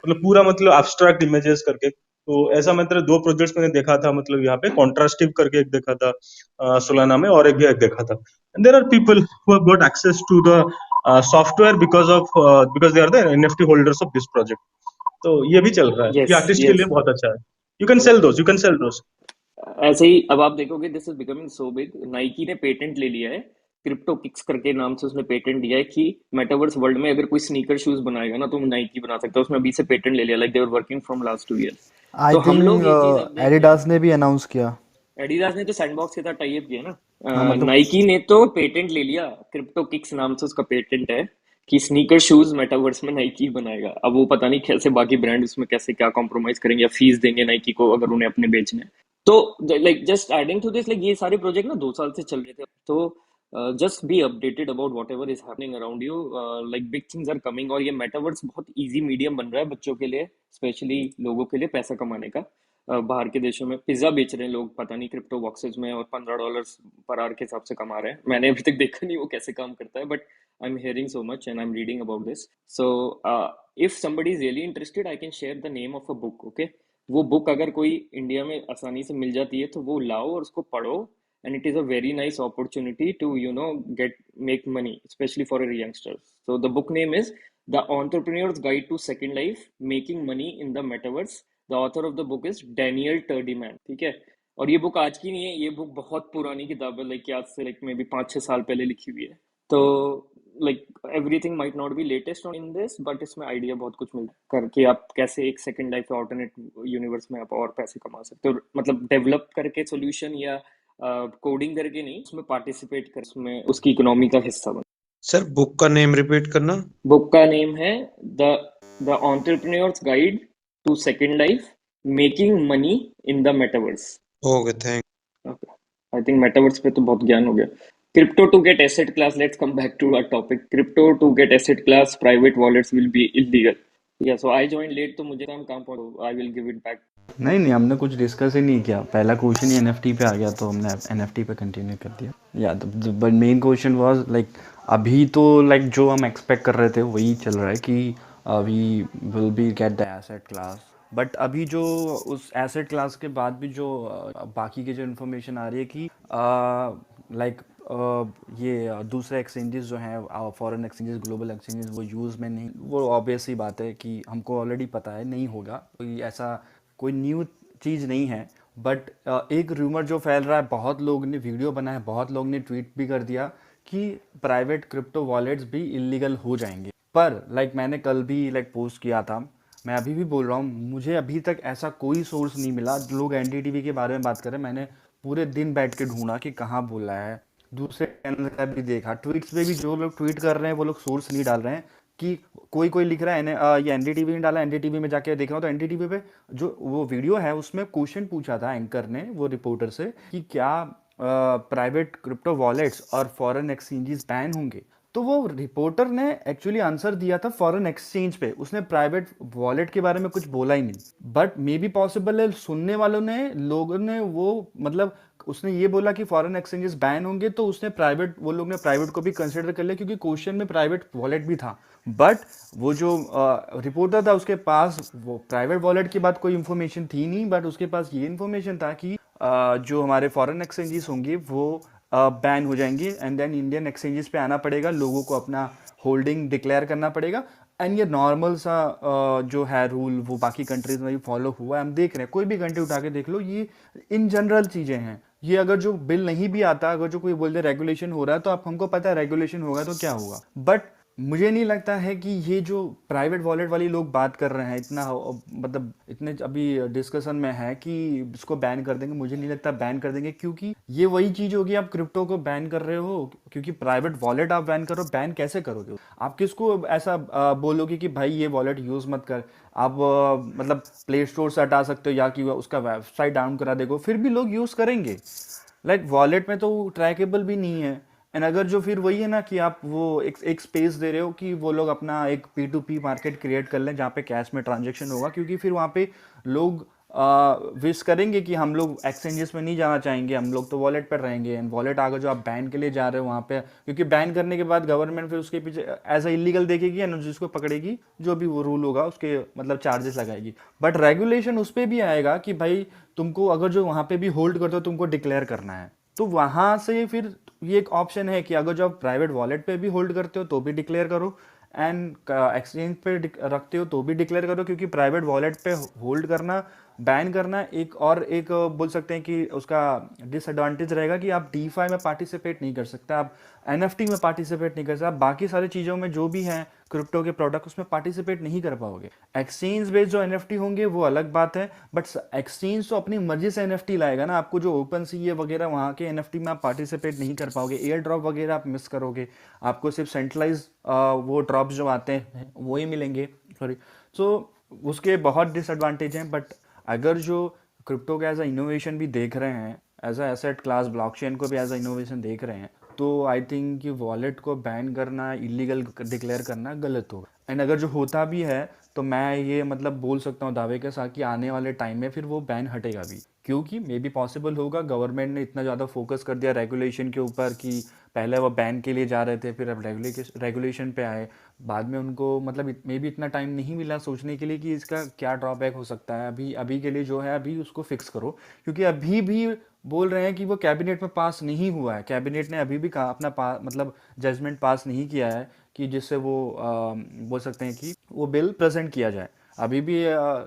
मतलब पूरा मतलब abstract images करके। तो ऐसा मतलब 2 projects मैंने देखा था, मतलब यहाँ पे कॉन्ट्रास्टिव करके एक देखा था सोलाना में, और एक भी एक देखा था। And there are people who have got access to the software because they are the NFT holders of this project. तो ये भी चल रहा है, ये यस आर्टिस्ट के लिए यस बहुत अच्छा है। You can sell those, you can sell those. ऐसे ही अब आप देखोगे, this is becoming so big. Nike ने पेटेंट ले लिया है, क्रिप्टो किक्स करके नाम से उसने पेटेंट लिया है कि मेटावर्स वर्ल्ड में अगर कोई स्नीकर शूज बनाएगा ना, तो नाइकी बना सकता है। उसने अभी से पेटेंट ले लिया, like they were working from last 2 years। आई तो हम लोग ये चीज अब थिंक देख रहे एडिडास हैं। ने भी अनाउंस किया। एडिडास ने तो सैंडबॉक्स के साथ टाई अप किया ना। हाँ मतलब नाइकी ने तो पेटेंट ले लिया, क्रिप्टो किक्स नाम से उसका पेटेंट है, कि स्नीकर शूज मेटावर्स में नाइकी बनाएगा। अब वो पता नहीं कैसे बाकी ब्रांड उसमें कैसे क्या कॉम्प्रोमाइज करेंगे, या फीस देंगे नाइकी को अगर उन्हें अपने बेचने हैं। तो like just adding to this, like ये सारे प्रोजेक्ट ना 2 साल से चल रहे थे। तो just be updated about whatever is happening around you, like big things are coming. और ये मेटावर्स बहुत इजी मीडियम बन रहा है बच्चों के लिए, स्पेशली लोगों के लिए पैसा कमाने का। बाहर के देशों में पिज्जा बेच रहे हैं लोग, पता नहीं क्रिप्टो बॉक्सेस में, और $15 पर आवर के हिसाब से कमा रहे हैं। मैंने अभी तक देखा नहीं वो कैसे काम करता है, but I am hearing so much and I am reading about this. So if somebody is really interested, I can share the name of a book, okay. वो बुक अगर कोई इंडिया में आसानी से मिल जाती है तो वो लाओ और उसको पढ़ो, and it is a very nice opportunity to get make money, specially for youngsters. So the book name is the entrepreneurs guide to second life, making money in the metaverse. The author of the book is Daniel Terdiman, ठीक है। और ये book आज की नहीं है, ये book बहुत पुरानी किताब है, लाइक आज से लाइक मे बी 5-6 साल पहले लिखी हुई है। तो like everything might not be latest in this, but इसमें आइडिया बहुत कुछ मिलता है करके आप कैसे एक सेकंड लाइफ या ऑल्टरनेट यूनिवर्स में आप और पैसे कमा सकते हो, मतलब डेवलप करके सोल्यूशन, या कोडिंग करके नहीं, उसमें पार्टिसिपेट कर, उसमें उसकी इकोनॉमी का हिस्सा बन। सर बुक का नेम रिपीट करना। बुक का नेम है the the entrepreneurs guide to second life, making money in the metaverse. Okay thank. Okay. I think metaverse पे तो बहुत ज्ञान हो गया। Crypto to get asset class, let's come back to our topic. Crypto to get asset class, private wallets will be illegal. Yeah, so I joined late, तो मुझे काम पड़ा, I will give it back. नहीं नहीं, हमने कुछ discuss ही नहीं किया। पहला क्वेश्चन ही एनएफटी पे आ गया तो हमने एनएफटी पे कंटिन्यू कर दिया। या but main question was like अभी तो लाइक जो हम एक्सपेक्ट कर रहे थे वही चल रहा है कि अभी will be get the asset class but अभी जो उस एसेट क्लास के बाद भी जो बाकी की जो इन्फॉर्मेशन आ रही है कि लाइक ये दूसरे एक्सचेंजेस जो हैं फॉरेन एक्सचेंजेस ग्लोबल एक्सचेंजेस वो यूज़ में नहीं, वो ऑब्वियस ही बात है कि हमको ऑलरेडी पता है नहीं होगा, कोई ऐसा कोई न्यू चीज़ नहीं है। बट एक रूमर जो फैल रहा है, बहुत लोग ने वीडियो बनाया, बहुत लोग ने ट्वीट भी कर दिया कि प्राइवेट क्रिप्टो वॉलेट्स भी इलीगल हो जाएंगे। पर मैंने कल भी पोस्ट किया था, मैं अभी भी बोल रहा हूँ, मुझे अभी तक ऐसा कोई सोर्स नहीं मिला। लोग एनडीटीवी के बारे में बात कर रहे हैं, मैंने पूरे दिन बैठ के ढूंढा कि कहाँ बोला है, दूसरे चैनल का भी देखा, ट्वीट्स पे भी जो लोग ट्वीट कर रहे हैं वो लोग सोर्स नहीं डाल रहे हैं कि कोई लिख रहा है ये एनडीटीवी ने डाला, एनडीटीवी में जाके देख रहा हूँ तो एनडीटीवी पे जो वो वीडियो है उसमें क्वेश्चन पूछा था एंकर ने वो रिपोर्टर से कि क्या प्राइवेट क्रिप्टो वॉलेट्स और फॉरेन एक्सचेंजेस बैन होंगे। तो वो रिपोर्टर ने एक्चुअली आंसर दिया था फॉरेन एक्सचेंज पे, उसने प्राइवेट वॉलेट के बारे में कुछ बोला ही नहीं। बट मे बी पॉसिबल है सुनने वालों ने लोगों ने वो उसने ये बोला कि फॉरेन एक्सचेंजेस बैन होंगे तो उसने वो लोग ने प्राइवेट को भी कंसिडर कर लिया क्योंकि क्वेश्चन में प्राइवेट वॉलेट भी था। बट वो जो रिपोर्टर था उसके पास वो प्राइवेट वॉलेट की बात कोई इन्फॉर्मेशन थी नहीं, बट उसके पास ये इन्फॉर्मेशन था कि जो हमारे फॉरेन एक्सचेंजेस होंगे वो बैन हो जाएंगे एंड देन इंडियन एक्सचेंजेस पे आना पड़ेगा, लोगों को अपना होल्डिंग डिक्लेयर करना पड़ेगा। एंड ये नॉर्मल सा जो है रूल वो बाकी कंट्रीज में भी फॉलो हुआ है, हम देख रहे हैं, कोई भी कंट्री उठा के देख लो, ये इन जनरल चीज़ें हैं। ये अगर जो बिल नहीं भी आता, अगर जो कोई बोलते रेगुलेशन हो रहा है तो आप हमको पता है रेगुलेशन होगा तो क्या होगा। बट मुझे नहीं लगता है कि ये जो प्राइवेट वॉलेट वाली लोग बात कर रहे हैं इतना इतने अभी डिस्कशन में है कि इसको बैन कर देंगे, मुझे नहीं लगता बैन कर देंगे क्योंकि ये वही चीज़ होगी, आप क्रिप्टो को बैन कर रहे हो क्योंकि प्राइवेट वॉलेट आप बैन करो, बैन कैसे करोगे? आप किसको ऐसा बोलोगे कि भाई ये वॉलेट यूज़ मत कर, आप प्ले स्टोर से हटा सकते हो या कि उसका वेबसाइट डाउन करा देगो, फिर भी लोग यूज़ करेंगे। वॉलेट में तो ट्रैकेबल भी नहीं है। एंड अगर जो फिर वही है ना कि आप वो एक स्पेस दे रहे हो कि वो लोग अपना एक P2P मार्केट क्रिएट कर लें जहाँ पे कैश में ट्रांजैक्शन होगा, क्योंकि फिर वहाँ पे लोग विश करेंगे कि हम लोग एक्सचेंजेस में नहीं जाना चाहेंगे, हम लोग तो वॉलेट पर रहेंगे। एंड वॉलेट आगे जो आप बैन के लिए जा रहे हो वहाँ पे, क्योंकि बैन करने के बाद गवर्नमेंट फिर उसके पीछे एज अ इलीगल देखेगी एंड जिसको पकड़ेगी जो भी वो रूल होगा उसके चार्जेस लगाएगी। बट रेगुलेशन उस पर भी आएगा कि भाई तुमको अगर जो वहाँ पे भी होल्ड करते हो तुमको डिक्लेयर करना है, तो वहाँ से फिर ये एक ऑप्शन है कि अगर जो आप प्राइवेट वॉलेट पे भी होल्ड करते हो तो भी डिक्लेयर करो एंड एक्सचेंज पे रखते हो तो भी डिक्लेयर करो, क्योंकि प्राइवेट वॉलेट पे होल्ड करना बैन करना एक बोल सकते हैं कि उसका डिसएडवांटेज रहेगा कि आप डीफाई में पार्टिसिपेट नहीं कर सकते, आप एनएफटी में पार्टिसिपेट नहीं कर सकते, आप बाकी सारी चीज़ों में जो भी हैं क्रिप्टो के प्रोडक्ट उसमें पार्टिसिपेट नहीं कर पाओगे। एक्सचेंज बेस्ड जो एनएफटी होंगे वो अलग बात है, बट एक्सचेंज तो अपनी मर्जी से एनएफटी लाएगा ना, आपको जो ओपन सी वगैरह वहाँ के एनएफटी में आप पार्टिसिपेट नहीं कर पाओगे, एयर ड्रॉप वगैरह आप मिस करोगे, आपको सिर्फ सेंट्रलाइज वो ड्रॉप्स जो आते हैं वो ही मिलेंगे। सो उसके बहुत डिसएडवांटेज हैं। बट अगर जो क्रिप्टो का एज अ इनोवेशन भी देख रहे हैं, as a asset class blockchain को भी एज अ इनोवेशन देख रहे हैं, तो आई थिंक कि वॉलेट को बैन करना, इलीगल डिक्लेयर करना गलत होगा। एंड अगर जो होता भी है तो मैं ये बोल सकता हूँ दावे के साथ कि आने वाले टाइम में फिर वो बैन हटेगा भी, क्योंकि मे बी पॉसिबल होगा गवर्नमेंट ने इतना ज़्यादा फोकस कर दिया रेगुलेशन के ऊपर कि पहले वो बैन के लिए जा रहे थे, फिर अब रेगुलेशन पे आए, बाद में उनको मे बी इतना टाइम नहीं मिला सोचने के लिए कि इसका क्या ड्रॉबैक हो सकता है। अभी के लिए जो है अभी उसको फिक्स करो, क्योंकि अभी भी बोल रहे हैं कि वो कैबिनेट में पास नहीं हुआ है, कैबिनेट ने अभी भी अपना जजमेंट पास नहीं किया है कि जिससे वो बोल सकते हैं कि वो बिल प्रेजेंट किया जाए। अभी भी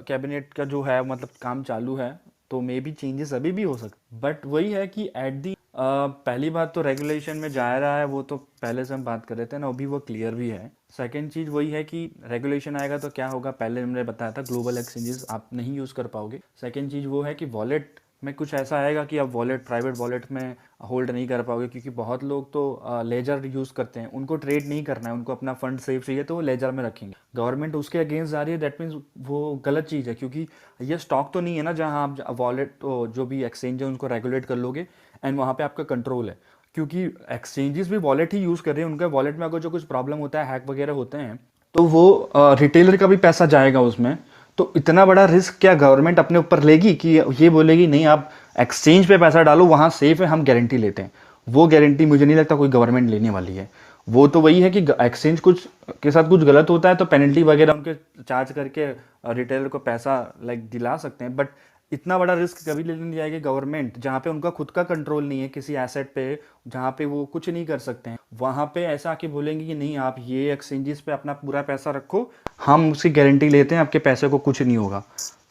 कैबिनेट का जो है काम चालू है, तो मे बी चेंजेस अभी भी हो सकते। बट वही है कि एट दी पहली बात तो रेगुलेशन में जा रहा है, वो तो पहले से हम बात कर रहे थे ना, अभी वो क्लियर भी है। सेकंड चीज़ वही है कि रेगुलेशन आएगा तो क्या होगा, पहले हमने बताया था ग्लोबल एक्सचेंजेस आप नहीं यूज़ कर पाओगे। सेकंड चीज़ वो है कि वॉलेट में कुछ ऐसा आएगा कि आप प्राइवेट वॉलेट में होल्ड नहीं कर पाओगे, क्योंकि बहुत लोग तो लेजर यूज़ करते हैं, उनको ट्रेड नहीं करना है, उनको अपना फंड सेफ चाहिए तो वो लेजर में रखेंगे। गवर्नमेंट उसके अगेंस्ट जा रही है, दैट मीन्स वो गलत चीज़ है, क्योंकि ये स्टॉक तो नहीं है ना जहाँ आप वॉलेट जो भी एक्सचेंज है उनको रेगुलेट कर लोगे एंड वहाँ पर आपका कंट्रोल है, क्योंकि एक्सचेंजेस भी वॉलेट ही यूज़ कर रहे हैं। उनके वॉलेट में अगर जो कुछ प्रॉब्लम होता है, हैक वगैरह होते हैं, तो वो रिटेलर का भी पैसा जाएगा उसमें। तो इतना बड़ा रिस्क क्या गवर्नमेंट अपने ऊपर लेगी कि ये बोलेगी नहीं आप एक्सचेंज पे पैसा डालो, वहाँ सेफ है, हम गारंटी लेते हैं। वो गारंटी मुझे नहीं लगता कोई गवर्नमेंट लेने वाली है। वो तो वही है कि एक्सचेंज कुछ के साथ कुछ गलत होता है तो पेनल्टी वगैरह उनके चार्ज करके रिटेलर को पैसा लाइक दिला सकते हैं, बट इतना बड़ा रिस्क कभी लेने नहीं जाएगी गवर्नमेंट जहाँ पे उनका खुद का कंट्रोल नहीं है किसी एसेट पे, जहाँ पे वो कुछ नहीं कर सकते हैं। वहाँ पे ऐसा आके बोलेंगे कि नहीं आप ये एक्सचेंजेस पे अपना पूरा पैसा रखो, हम उसकी गारंटी लेते हैं आपके पैसे को कुछ नहीं होगा।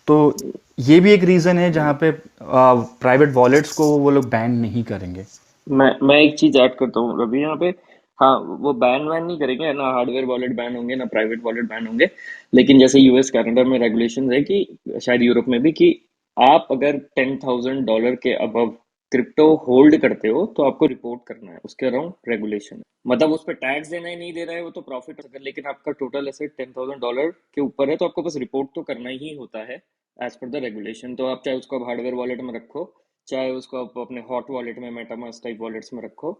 तो ये भी एक रीज़न है जहाँ पे प्राइवेट वॉलेट्स को वो लोग बैन नहीं करेंगे। मैं एक चीज ऐड करता हूँ रवि यहाँ पे। हाँ, वो बैन वैन नहीं करेंगे ना, हार्डवेयर वॉलेट बैन होंगे ना प्राइवेट वॉलेट बैन होंगे। लेकिन जैसे यूएस कनाडा में रेगुलेशन है कि शायद यूरोप में भी कि आप अगर $10,000 के अबव क्रिप्टो होल्ड करते हो तो आपको रिपोर्ट करना है, उसके अराउंड रेगुलेशन। मतलब उस पर टैक्स देना है नहीं देना है वो तो प्रॉफिट अगर, लेकिन आपका टोटल एसेट $10,000 के ऊपर है तो आपको बस रिपोर्ट तो करना ही होता है एज पर द रेगुलेशन। तो आप चाहे उसको हार्डवेयर वॉलेट में रखो, चाहे उसको आप अपने हॉट वॉलेट में, मेटामास्क टाइप वॉलेट्स में रखो,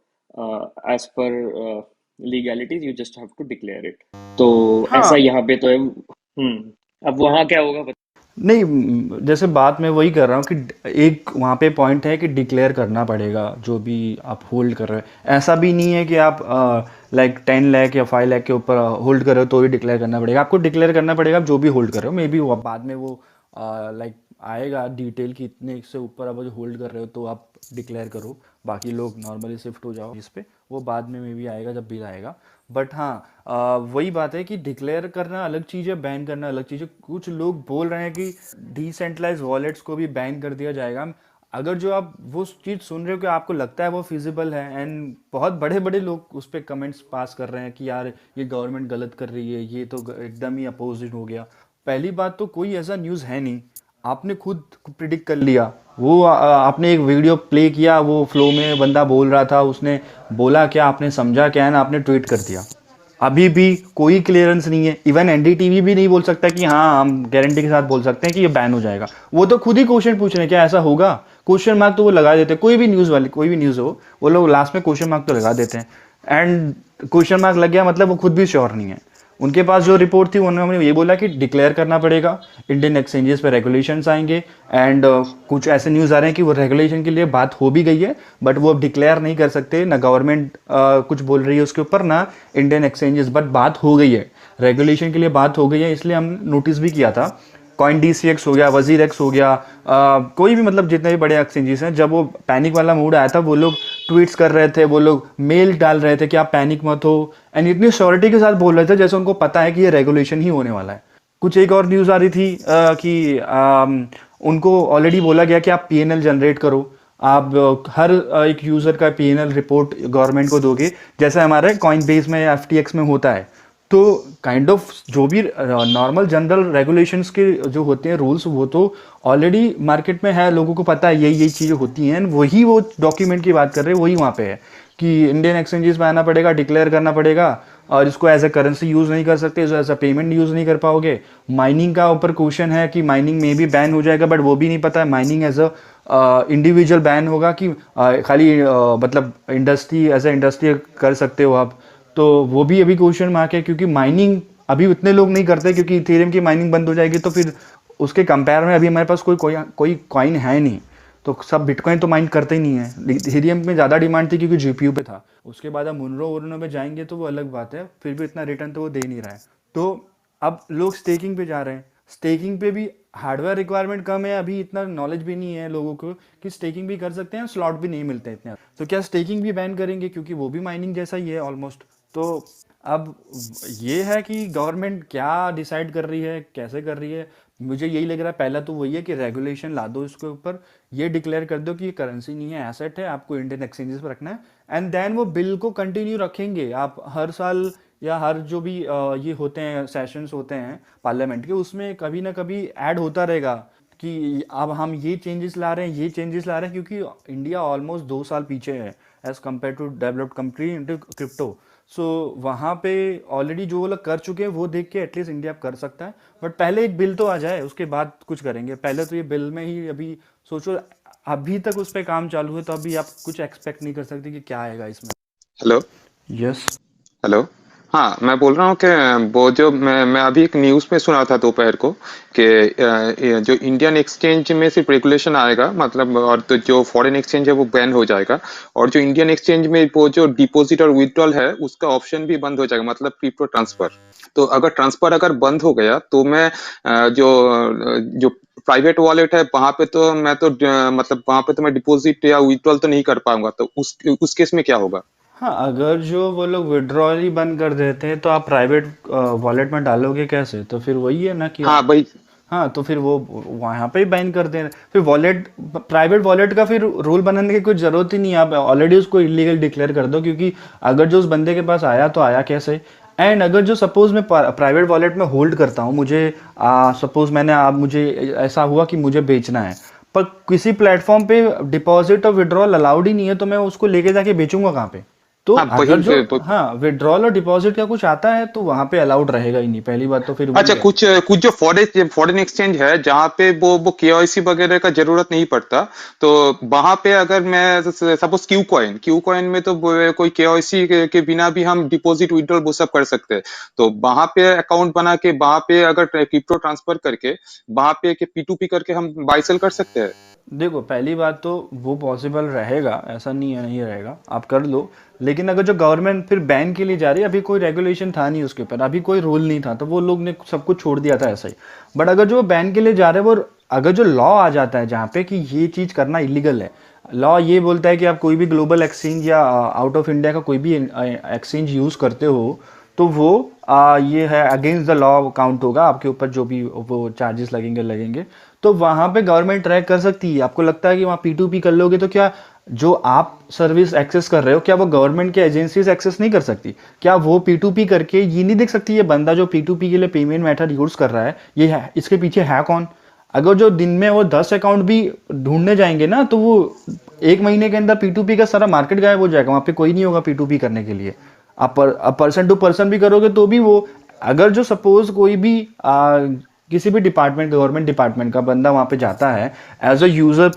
as per legalities you just have to declare it. तो हाँ ऐसा यहाँ पे तो है। अब वहाँ क्या होगा नहीं जैसे बात मैं वही कर रहा हूँ कि एक वहाँ पे पॉइंट है कि डिक्लेयर करना पड़ेगा जो भी आप होल्ड कर रहे हैं। ऐसा भी नहीं है कि आप लाइक 10 लाख या 5 लाख के ऊपर होल्ड कर रहे हो तो ही डिक्लेयर करना पड़ेगा। आपको डिक्लेयर करना पड़ेगा आप जो भी होल्ड कर रहे हो। मे बी वो बाद में वो लाइक आएगा डिटेल कि इतने से ऊपर आप जो होल्ड कर रहे हो तो आप डिक्लेयर करो, बाकी लोग नॉर्मली शिफ्ट हो जाओ इस पे, वो बाद में मे बी आएगा जब बिल आएगा। बट हाँ वही बात है कि डिक्लेयर करना अलग चीज़ है, बैन करना अलग चीज़ है। कुछ लोग बोल रहे हैं कि डिसेंट्रलाइज वॉलेट्स को भी बैन कर दिया जाएगा। अगर जो आप वो चीज़ सुन रहे हो कि आपको लगता है वो फिजिबल है, एंड बहुत बड़े बड़े लोग उस पर कमेंट्स पास कर रहे हैं कि यार ये गवर्नमेंट गलत कर रही है, ये तो एकदम ही अपोजिट हो गया। पहली बात तो कोई ऐसा न्यूज़ है नहीं, आपने खुद प्रिडिक्ट कर लिया। वो आपने एक वीडियो प्ले किया, वो फ्लो में बंदा बोल रहा था, उसने बोला क्या, आपने समझा क्या है ना, आपने ट्वीट कर दिया। अभी भी कोई क्लियरेंस नहीं है। इवन एनडीटीवी भी नहीं बोल सकता कि हाँ हम गारंटी के साथ बोल सकते हैं कि ये बैन हो जाएगा। वो तो खुद ही क्वेश्चन पूछ रहे हैं क्या ऐसा होगा। क्वेश्चन मार्क तो वो लगा देते हैं, कोई भी न्यूज़ वाले कोई भी न्यूज़ हो वो लोग लास्ट में क्वेश्चन मार्क तो लगा देते हैं। एंड क्वेश्चन मार्क लग गया मतलब वो खुद भी श्योर नहीं है। उनके पास जो रिपोर्ट थी उन्होंने ये बोला कि डिक्लेयर करना पड़ेगा, इंडियन एक्सचेंजेस पे रेगुलेशंस आएंगे। एंड कुछ ऐसे न्यूज़ आ रहे हैं कि वो रेगुलेशन के लिए बात हो भी गई है बट वो अब डिक्लेयर नहीं कर सकते, ना गवर्नमेंट कुछ बोल रही है उसके ऊपर, ना इंडियन एक्सचेंजेस, बट बात हो गई है, रेगुलेशन के लिए बात हो गई है। इसलिए हम नोटिस भी किया था, कॉइन DCX हो गया, वजीर एक्स हो गया, कोई भी मतलब जितने भी बड़े एक्सचेंजेस हैं, जब वो पैनिक वाला मूड आया था वो लोग ट्वीट्स कर रहे थे, वो लोग मेल डाल रहे थे कि आप पैनिक मत हो, एंड इतनी श्योरिटी के साथ बोल रहे थे जैसे उनको पता है कि ये रेगुलेशन ही होने वाला है। कुछ एक और न्यूज़ आ रही थी कि उनको ऑलरेडी बोला गया कि आप PNL जनरेट करो, आप हर एक यूज़र का PNL रिपोर्ट गवर्नमेंट को दोगे जैसे हमारे कॉइन बेस में या FTX में होता है। तो काइंड ऑफ जो भी नॉर्मल जनरल रेगुलेशंस के जो होते हैं रूल्स, वो तो ऑलरेडी मार्केट में है, लोगों को पता है यही यही चीज़ें होती हैं। वही वो डॉक्यूमेंट की बात कर रहे हैं, वही वहाँ पे है कि इंडियन एक्सचेंजेस में आना पड़ेगा, डिक्लेयर करना पड़ेगा, और इसको एज ए करेंसी यूज़ नहीं कर सकते, एज ए पेमेंट यूज़ नहीं कर पाओगे। माइनिंग का ऊपर क्वेश्चन है कि माइनिंग में भी बैन हो जाएगा, बट वो भी नहीं पता है mining as a individual ban होगा कि खाली मतलब इंडस्ट्री एज ए इंडस्ट्री कर सकते हो आप। तो वो भी अभी क्वेश्चन मार्क है क्योंकि माइनिंग अभी उतने लोग नहीं करते, क्योंकि इथेरियम की माइनिंग बंद हो जाएगी तो फिर उसके कंपेयर में अभी हमारे पास कोई कॉइन है नहीं, तो सब बिटकॉइन तो माइन करते ही नहीं है। इथेरियम में ज़्यादा डिमांड थी क्योंकि GPU पे था, उसके बाद हम मुनरो पे जाएंगे तो वो अलग बात है, फिर भी इतना रिटर्न तो वो दे नहीं रहा है। तो अब लोग स्टेकिंग पे जा रहे हैं, स्टेकिंग पे भी हार्डवेयर रिक्वायरमेंट कम है, अभी इतना नॉलेज भी नहीं है लोगों को कि स्टेकिंग भी कर सकते हैं, स्लॉट भी नहीं मिलते इतने। तो क्या स्टेकिंग भी बैन करेंगे, क्योंकि वो भी माइनिंग जैसा ही है ऑलमोस्ट। तो अब ये है कि गवर्नमेंट क्या डिसाइड कर रही है, कैसे कर रही है। मुझे यही लग रहा है पहला तो वही है कि रेगुलेशन ला दो इसके ऊपर, ये डिक्लेयर कर दो कि ये करेंसी नहीं है, एसेट है, आपको इंडियन एक्सचेंजेस पर रखना है। एंड देन वो बिल को कंटिन्यू रखेंगे। आप हर साल या हर जो भी ये होते हैं सेशंस होते हैं पार्लियामेंट के, उसमें कभी ना कभी ऐड होता रहेगा कि अब हम ये चेंजेस ला रहे हैं, ये चेंजेस ला रहे हैं, क्योंकि इंडिया ऑलमोस्ट 2 साल पीछे है as compare to developed country into crypto. So वहाँ पे ऑलरेडी जो वो लोग कर चुके हैं वो देख के एटलीस्ट इंडिया कर सकता है। बट पहले एक बिल तो आ जाए, उसके बाद कुछ करेंगे। पहले तो ये बिल में ही अभी सोचो, अभी तक उस पर काम चालू है, तो अभी आप कुछ एक्सपेक्ट नहीं कर सकते कि क्या आएगा इसमें। Hello yes hello. हाँ, मैं बोल रहा हूँ कि वो जो मैं अभी एक न्यूज़ में सुना था दोपहर को कि ये जो इंडियन एक्सचेंज में सिर्फ रेगुलेशन आएगा, मतलब, और तो जो फॉरेन एक्सचेंज है वो बैन हो जाएगा, और जो इंडियन एक्सचेंज में वो जो डिपॉजिट और विड्रॉल है उसका ऑप्शन भी बंद हो जाएगा, मतलब क्रिप्टो ट्रांसफर। तो अगर ट्रांसफर अगर बंद हो गया तो मैं जो प्राइवेट वॉलेट है वहां पे तो मैं तो मतलब वहां पे तो मैं डिपॉजिट या विड्रॉल तो नहीं कर पाऊंगा, तो उस केस में क्या होगा? हाँ, अगर जो वो लोग विड्रॉल ही बंद कर देते हैं तो आप प्राइवेट वॉलेट में डालोगे कैसे? तो फिर वही है ना कि हाँ आप, भाई। हाँ, तो फिर वो वहाँ पे ही बैन कर दें। फिर वॉलेट, प्राइवेट वॉलेट का फिर रूल बनाने की कोई ज़रूरत ही नहीं है, आप ऑलरेडी उसको इलीगल डिक्लेयर कर दो, क्योंकि अगर जो उस बंदे के पास आया तो आया कैसे? एंड अगर जो सपोज मैं प्राइवेट वॉलेट में होल्ड करता हूँ, मुझे सपोज मैंने आप मुझे ऐसा हुआ कि मुझे बेचना है, पर किसी प्लेटफॉर्म पे डिपॉजिट और विड्रॉल अलाउड ही नहीं है, तो मैं उसको लेके जाके बेचूंगा कहाँ पे? तो हाँ अगर वही जो, हाँ, विड्रॉल और डिपॉजिट का कुछ आता है तो वहां पे अलाउड रहेगा ही नहीं, पहली बात तो फिर वही अच्छा, है। कुछ कुछ जो फॉरेन एक्सचेंज है जहाँ पे वो केवाईसी वगैरह का जरूरत नहीं पड़ता, तो वहां पे अगर मैं सपोज क्यू कॉइन में तो कोई केवाईसी के बिना भी हम डिपॉजिट विड्रॉल वो सब कर सकते हैं, तो वहां पे अकाउंट बना के वहां पे अगर क्रिप्टो ट्रांसफर करके वहां पे P2P करके हम बाय सेल कर सकते हैं। देखो, पहली बात तो वो पॉसिबल रहेगा, ऐसा नहीं है नहीं रहेगा, आप कर लो। लेकिन अगर जो गवर्नमेंट फिर बैन के लिए जा रही है, अभी कोई रेगुलेशन था नहीं उसके ऊपर, अभी कोई रूल नहीं था, तो वो लोग ने सब कुछ छोड़ दिया था ऐसा ही। बट अगर जो बैन के लिए जा रहे हैं, वो अगर जो लॉ आ जाता है जहाँ पे कि ये चीज़ करना इलीगल है, लॉ ये बोलता है कि आप कोई भी ग्लोबल एक्सचेंज या आउट ऑफ इंडिया का कोई भी एक्सचेंज यूज़ करते हो, तो वो ये है अगेंस्ट द लॉ काउंट होगा, आपके ऊपर जो भी वो चार्जेस लगेंगे। तो वहां पे गवर्नमेंट ट्रैक कर सकती है। आपको लगता है कि वहाँ P2P कर लोगे तो क्या जो आप सर्विस एक्सेस कर रहे हो, क्या वो गवर्नमेंट के एजेंसीज एक्सेस नहीं कर सकती? क्या वो P2P करके ये नहीं देख सकती, ये बंदा जो P2P के लिए पेमेंट मेथड यूज कर रहा है, ये है, इसके पीछे है कौन? अगर जो दिन में वो 10 अकाउंट भी ढूंढने जाएंगे ना, तो वो एक महीने के अंदर P2P का सारा मार्केट गायब हो जाएगा, वहां पे कोई नहीं होगा P2P करने के लिए। आप पर्सन टू पर्सन भी करोगे तो भी वो, अगर जो सपोज कोई भी किसी भी डिपार्टमेंट, गवर्नमेंट डिपार्टमेंट का बंदा वहाँ पे जाता है एज अ यूज़र,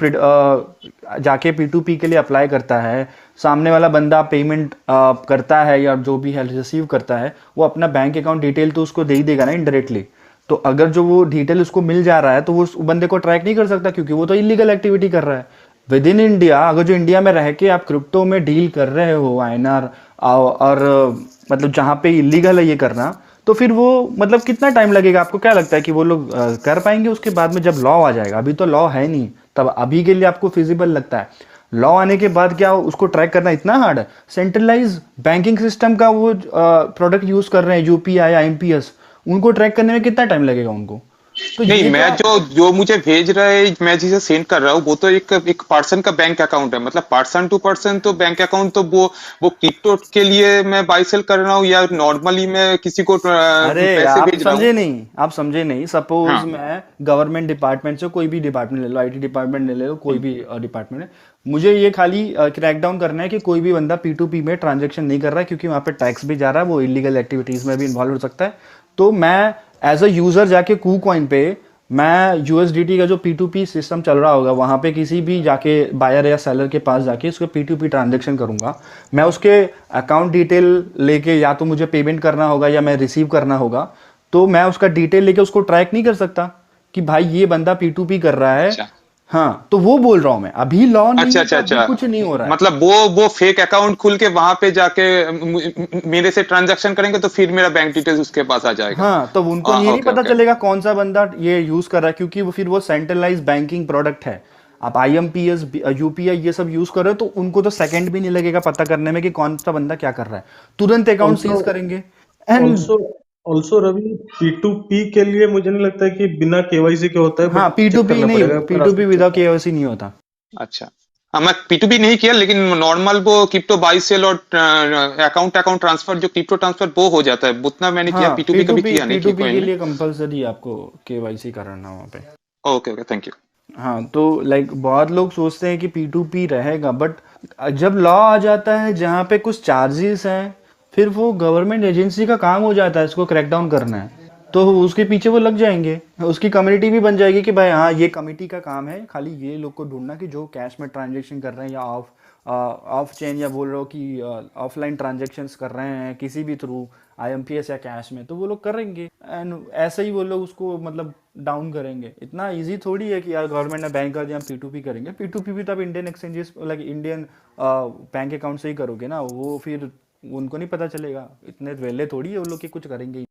जाके P2P के लिए अप्लाई करता है, सामने वाला बंदा पेमेंट करता है या जो भी है रिसीव करता है, वो अपना बैंक अकाउंट डिटेल तो उसको दे ही देगा ना इनडायरेक्टली। तो अगर जो वो डिटेल उसको मिल जा रहा है तो वो उस बंदे को ट्रैक नहीं कर सकता, क्योंकि वो तो इलीगल एक्टिविटी कर रहा है विद इन इंडिया। अगर जो इंडिया में रह के आप क्रिप्टो में डील कर रहे हो INR, और मतलब जहाँ पे इलीगल है ये करना, तो फिर वो मतलब कितना टाइम लगेगा? आपको क्या लगता है कि वो लोग कर पाएंगे उसके बाद में, जब लॉ आ जाएगा? अभी तो लॉ है नहीं, तब अभी के लिए आपको फिजिबल लगता है। लॉ आने के बाद क्या उसको ट्रैक करना इतना हार्ड है? सेंट्रलाइज बैंकिंग सिस्टम का वो प्रोडक्ट यूज कर रहे हैं, UPI या IMPS, उनको ट्रैक करने में कितना टाइम लगेगा उनको? तो नहीं, ये मैं जो मुझे भेज रहे, मैं जिसे सेंड कर रहा हूँ वो तो एक पर्सन का बैंक अकाउंट है, मतलब पर्सन टू पर्सन तो बैंक अकाउंट, तो वो क्रिप्टो के लिए मैं बाय सेल कर रहा हूँ या नॉर्मली मैं किसी को अरे पैसे आप भेज रहा हूँ? समझे नहीं, आप समझे नहीं। सपोज हाँ। मैं गवर्नमेंट डिपार्टमेंट से, कोई भी डिपार्टमेंट ले लो, IT डिपार्टमेंट ले लो, कोई भी डिपार्टमेंट है, मुझे ये खाली क्रैक डाउन करना है कि कोई भी बंदा P2P में ट्रांजेक्शन नहीं कर रहा है, क्योंकि वहाँ पे टैक्स भी जा रहा है, वो इलीगल एक्टिविटीज में भी इन्वॉल्व हो सकता है। तो मैं एज अ यूजर जाके KuCoin पे, मैं USDT का जो P2P सिस्टम चल रहा होगा वहाँ पे किसी भी जाके बायर या सेलर के पास जाके उसको P2P ट्रांजेक्शन करूँगा। मैं उसके अकाउंट डिटेल लेके, या तो मुझे पेमेंट करना होगा या मैं रिसीव करना होगा, तो मैं उसका डिटेल लेके उसको ट्रैक नहीं कर सकता कि भाई ये बंदा P2P कर रहा है। अच्छा हाँ, तो वो बोल रहा हूँ मैं, अभी लॉ नहीं अच्छा है अच्छा तो अभी अच्छा, कुछ नहीं हो रहा है। मतलब वो फेक अकाउंट खुल के वहां पे जाके मेरे से ट्रांजैक्शन करेंगे तो फिर मेरा बैंक डिटेल्स उसके पास आ जाएगा। हाँ, तो उनको ये नहीं ओके पता ओके। चलेगा कौन सा बंदा ये यूज कर रहा है, क्योंकि वो फिर वो सेंट्रलाइज बैंकिंग प्रोडक्ट है। आप IMPS, UPI ये सब यूज कर रहे हो, तो उनको तो सेकंड भी नहीं लगेगा पता करने में कि कौन सा बंदा क्या कर रहा है, तुरंत अकाउंट ऑल्सो सीज करेंगे। And also also Ravi, P2P के लिए मुझे नहीं लगता है कि बिना केवाईसी के होता है, हाँ, बट चेक P2P करना नहीं, पड़ेगा पर P2P विदाउट KYC नहीं होता। अच्छा, हाँ, मैं P2P नहीं किया, लेकिन नॉर्मल वो क्रिप्टो बाई सेल और अकाउंट अकाउंट ट्रांसफर, जो क्रिप्टो ट्रांसफर वो हो जाता है, उतना मैंने किया। हाँ, P2P कभी किया नहीं की P2P कॉइन के में। लिए कंपलसरी आपको KYC कराना वहाँ पे। Okay okay, thank you. हाँ, तो लाइक बहुत लोग सोचते हैं कि P2P रहेगा, बट जब लॉ आ जाता है जहाँ पे कुछ चार्जेस हैं, फिर वो गवर्नमेंट एजेंसी का काम हो जाता है इसको क्रैकडाउन करना है, तो उसके पीछे वो लग जाएंगे। उसकी कम्युनिटी भी बन जाएगी कि भाई हाँ, ये कमिटी का काम है खाली ये लोग को ढूंढना कि जो कैश में ट्रांजेक्शन कर रहे हैं या ऑफ ऑफ चेन या बोल रहे हो कि ऑफलाइन ट्रांजेक्शन्स कर रहे हैं किसी भी थ्रू IMPS या कैश में, तो वो लोग करेंगे एंड ऐसे ही वो लोग उसको मतलब डाउन करेंगे। इतना इजी थोड़ी है कि यार गवर्नमेंट ने बैंक कर दिया, हम P2P करेंगे। P2P भी तो आप Indian exchanges like Indian bank account से ही करोगे ना, वो फिर उनको नहीं पता चलेगा, इतने वेले थोड़ी है वो लोग कि कुछ करेंगे।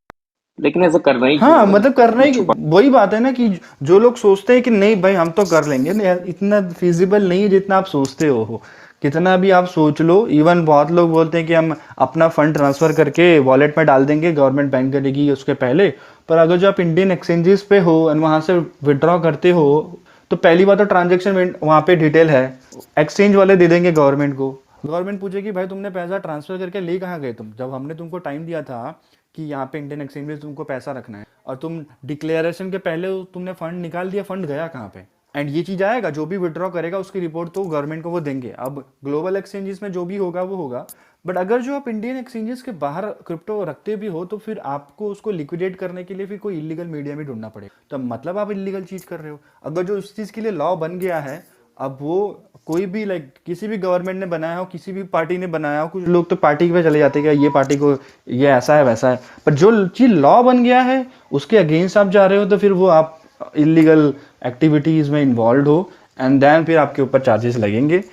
लेकिन ऐसा करना ही क्यों हाँ है? मतलब करना ही, छुपा वही बात है ना कि जो लोग सोचते हैं कि नहीं भाई हम तो कर लेंगे, नहीं यार, इतना फिजिबल नहीं है जितना आप सोचते हो। कितना भी आप सोच लो, इवन बहुत लोग बोलते हैं कि हम अपना फंड ट्रांसफर करके वॉलेट में डाल देंगे, गवर्नमेंट बैंक करेगी उसके पहले। पर अगर जो आप इंडियन एक्सचेंजेस पे हो और वहां से विड्रॉ करते हो, तो पहली बात तो ट्रांजेक्शन वहां पे डिटेल है, एक्सचेंज वाले दे देंगे गवर्नमेंट को। गवर्नमेंट पूछेगी भाई तुमने पैसा ट्रांसफर करके ले कहाँ गए तुम, जब हमने तुमको टाइम दिया था कि यहाँ पे इंडियन एक्सचेंज में तुमको पैसा रखना है, और तुम डिक्लेरेशन के पहले तुमने फंड निकाल दिया, फंड गया कहाँ पे। एंड ये चीज आएगा, जो भी विड्रॉ करेगा उसकी रिपोर्ट तो गवर्नमेंट को वो देंगे। अब ग्लोबल एक्सचेंजेस में जो भी होगा वो होगा, बट अगर जो आप इंडियन एक्सचेंजेस के बाहर क्रिप्टो रखते भी हो, तो फिर आपको उसको लिक्विडेट करने के लिए फिर कोई इलीगल मीडिया में ढूंढना पड़ेगा, तो मतलब आप इलीगल चीज कर रहे हो। अगर जो उस चीज के लिए लॉ बन गया है, अब वो कोई भी लाइक किसी भी गवर्नमेंट ने बनाया हो, किसी भी पार्टी ने बनाया हो, कुछ लोग तो पार्टी पे चले जाते हैं कि ये पार्टी को ये ऐसा है वैसा है, पर जो चीज लॉ बन गया है उसके अगेंस्ट आप जा रहे हो, तो फिर वो आप इलीगल एक्टिविटीज में इन्वॉल्व हो, एंड देन फिर आपके ऊपर चार्जेस लगेंगे।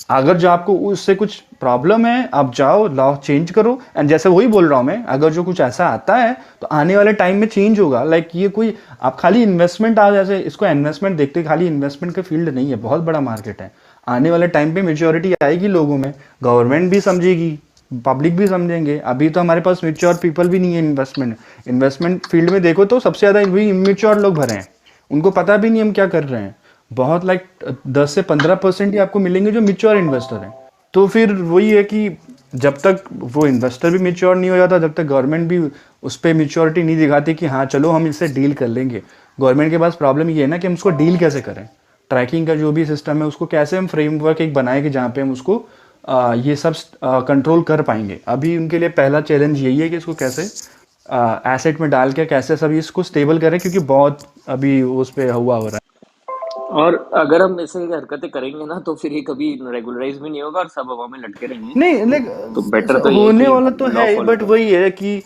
अगर जो आपको उससे कुछ प्रॉब्लम है, आप जाओ लॉ चेंज करो। एंड जैसे वही बोल रहा हूँ मैं, अगर जो कुछ ऐसा आता है तो आने वाले टाइम में चेंज होगा। लाइक ये कोई आप खाली इन्वेस्टमेंट आज ऐसे इसको इन्वेस्टमेंट देखते, खाली इन्वेस्टमेंट का फील्ड नहीं है, बहुत बड़ा मार्केट है। आने वाले टाइम पे मेच्योरिटी आएगी लोगों में, गवर्नमेंट भी समझेगी, पब्लिक भी समझेंगे। अभी तो हमारे पास मेच्योर पीपल भी नहीं है इन्वेस्टमेंट फील्ड में। देखो तो सबसे ज्यादा वही इमेच्योर लोग भरे हैं, उनको पता भी नहीं हम क्या कर रहे हैं। बहुत लाइक 10 से 15% ही आपको मिलेंगे जो मेच्योर इन्वेस्टर हैं। तो फिर वही है कि जब तक वो इन्वेस्टर भी मेच्योर नहीं हो जाता, जब तक गवर्नमेंट भी उस पर मेच्योरिटी नहीं दिखाती कि हाँ चलो हम इससे डील कर लेंगे। गवर्नमेंट के पास प्रॉब्लम ये है ना कि हम उसको डील कैसे करें, ट्रैकिंग का जो भी सिस्टम है उसको कैसे हम फ्रेमवर्क एक बनाए कि जहाँ पे हम उसको ये सब कंट्रोल कर पाएंगे। अभी उनके लिए पहला चैलेंज यही है कि इसको कैसे एसेट में डाल के कैसे सब इसको स्टेबल करें, क्योंकि बहुत अभी उस पर हुआ हो रहा है। और अगर हम ऐसे हरकतें करेंगे ना तो फिर ये कभी रेगुलराइज भी नहीं होगा और सब हवा में लटके रहेंगे। नहीं लाइक तो बेटर तो ये है होने कि वाला तो लॉ है ही, फॉलो बट करो। वही है कि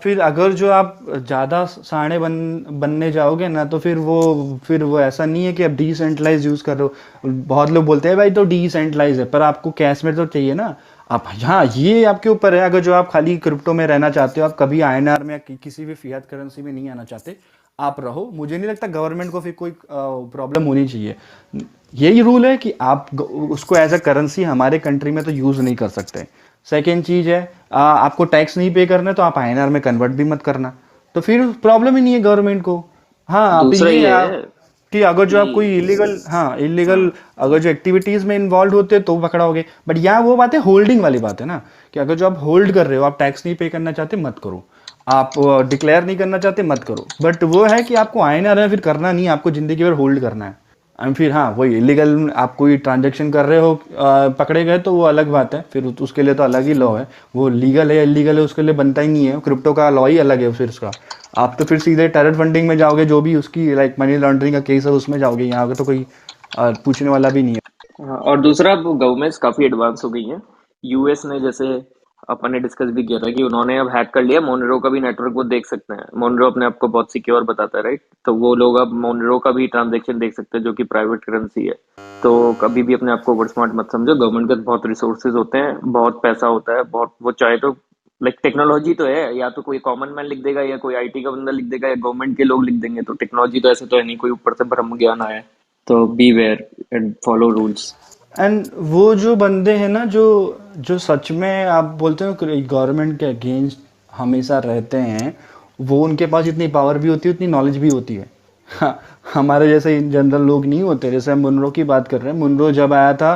फिर अगर जो आप ज़्यादा साणे बनने जाओगे ना, तो फिर वो ऐसा नहीं है कि आप डिसेंट्रलाइज यूज़ कर रहे हो। बहुत लोग बोलते हैं भाई तो डिसेंट्रलाइज है, पर आपको कैश में तो चाहिए ना। आप हाँ ये आपके ऊपर है, अगर जो आप खाली क्रिप्टो में रहना चाहते हो, आप कभी INR में या किसी भी फियाट करेंसी में नहीं आना चाहते, आप रहो। मुझे नहीं लगता गवर्नमेंट को फिर कोई प्रॉब्लम होनी चाहिए। यही रूल है कि आप उसको एज अ करेंसी हमारे कंट्री में तो यूज़ नहीं कर सकते। सेकेंड चीज़ है आपको टैक्स नहीं पे करना, तो आप INR में कन्वर्ट भी मत करना, तो फिर प्रॉब्लम ही नहीं है गवर्नमेंट को। हाँ आप दूसरा ये ये आप है कि अगर जो आप कि कोई इलीगल हाँ अगर जो एक्टिविटीज में इन्वॉल्व होते हैं तो पकड़ाओगे। बट यहाँ वो बात है, होल्डिंग वाली बात है ना, कि अगर जो आप होल्ड कर रहे हो, आप टैक्स नहीं पे करना चाहते मत करो, आप डिक्लेयर नहीं करना चाहते मत करो। बट वो है कि आपको INR है फिर करना नहीं है, आपको जिंदगी भर होल्ड करना है। एंड फिर हाँ वही इलीगल आप कोई ट्रांजेक्शन कर रहे हो, पकड़े गए तो वो अलग बात है, फिर उसके लिए तो अलग ही लॉ है। वो लीगल है या इलीगल है उसके लिए बनता ही नहीं है, क्रिप्टो का लॉ ही अलग है फिर उसका। आप तो फिर सीधे टेरर फंडिंग में जाओगे, जो भी उसकी लाइक मनी लॉन्ड्रिंग का केस है उसमें जाओगे, यहाँ पे तो कोई पूछने वाला भी नहीं है। हाँ, और दूसरा गवर्नमेंट्स काफी एडवांस हो गई हैं। यूएस ने, जैसे अपन ने डिस्कस भी किया था कि उन्होंने अब हैक कर लिया मोनरो का भी नेटवर्क, वो देख सकते हैं। मोनरो अपने आप को बहुत सिक्योर बताता है, राइट? तो वो लोग अब मोनरो का भी ट्रांजेक्शन देख सकते हैं जो कि प्राइवेट करेंसी है। तो कभी भी अपने आप को ओवर स्मार्ट मत समझो। गवर्नमेंट के बहुत रिसोर्सेज होते हैं, बहुत पैसा होता है, बहुत वो चाहे तो लाइक टेक्नोलॉजी तो है, या तो कोई कॉमन मैन लिख देगा या कोई IT का बंदा लिख देगा या गवर्नमेंट के लोग लिख देंगे। तो टेक्नोलॉजी तो ऐसे तो है नहीं कोई ऊपर से ब्रह्म ज्ञान आया है। तो be aware and follow rules. And वो जो बंदे हैं ना, जो जो सच में आप बोलते हो गवर्नमेंट के अगेंस्ट हमेशा रहते हैं, वो उनके पास इतनी पावर भी होती है, उतनी नॉलेज भी होती है। हाँ, हमारे जैसे जनरल लोग नहीं होते। जैसे हम मुनरो की बात कर रहे हैं, मुनरो जब आया था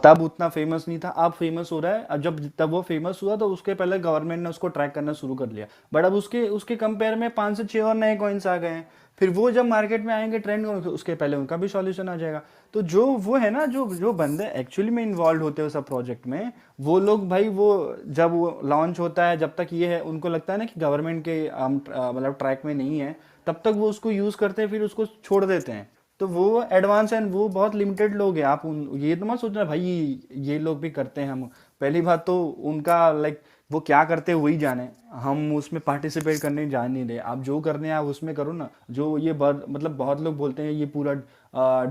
तब उतना फेमस नहीं था, अब फेमस हो रहा है। अब जब तब वो फेमस हुआ तो उसके पहले गवर्नमेंट ने उसको ट्रैक करना शुरू कर लिया, बट अब उसके उसके कंपेयर में 5 से 6 और नए कॉइन्स आ गए हैं। फिर वो जब मार्केट में आएंगे ट्रेंड, उसके पहले उनका भी सॉल्यूशन आ जाएगा। तो जो वो है ना, जो जो बंदे एक्चुअली में इन्वॉल्व होते हैं सब प्रोजेक्ट में, वो लोग भाई वो जब वो लॉन्च होता है, जब तक ये है उनको लगता है ना कि गवर्नमेंट के मतलब ट्रैक में नहीं है, तब तक वो उसको यूज़ करते हैं, फिर उसको छोड़ देते हैं। तो वो एडवांस एंड वो बहुत लिमिटेड लोग हैं। आप ये तो मत सोचना भाई ये लोग भी करते हैं। हम पहली बात तो उनका लाइक वो क्या करते हैं वही जाने, हम उसमें पार्टिसिपेट करने जा नहीं रहे। आप जो करने हैं आप उसमें करो ना। जो ये मतलब बहुत लोग बोलते हैं ये पूरा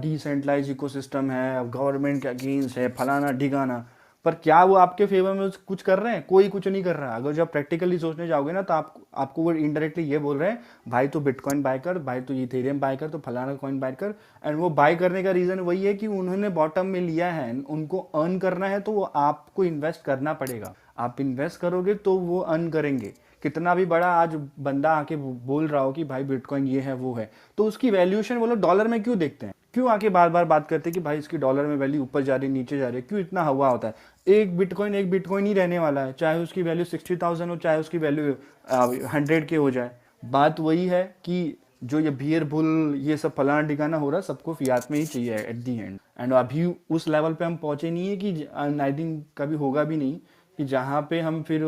डिसेंट्रलाइज इकोसिस्टम है, गवर्नमेंट के अगेंस्ट है, फलाना ढिकाना, पर क्या वो आपके फेवर में कुछ कर रहे हैं? कोई कुछ नहीं कर रहा है। अगर जब प्रैक्टिकली सोचने जाओगे ना तो आपको वो इनडायरेक्टली ये बोल रहे हैं भाई तो बिटकॉइन बाय कर, भाई तो इथेरियम बाय कर, तो फलाना कॉइन बाय कर। एंड वो बाय करने का रीजन वही है कि उन्होंने बॉटम में लिया है, उनको अर्न करना है, तो वो आपको इन्वेस्ट करना पड़ेगा। आप इन्वेस्ट करोगे तो वो अर्न करेंगे। कितना भी बड़ा आज बंदा आके बोल रहा हो कि भाई बिटकॉइन ये है वो है, तो उसकी वैल्यूएशन वो लोग डॉलर में क्यों देखते हैं? क्यों आके बार बार बात करते हैं कि भाई इसकी डॉलर में वैल्यू ऊपर जा रही है नीचे जा रही है? क्यों इतना हवा होता है? एक बिटकॉइन ही रहने वाला है, चाहे उसकी वैल्यू 60,000 हो, चाहे उसकी वैल्यू 100 के हो जाए। बात वही है कि जो ये बियर बुल ये सब फलाना ठिकाना हो रहा है, सबको फियात में ही चाहिए एट दी एंड। एंड अभी उस लेवल पे हम पहुंचे नहीं है कि आई थिंक कभी होगा भी नहीं कि जहाँ पे हम फिर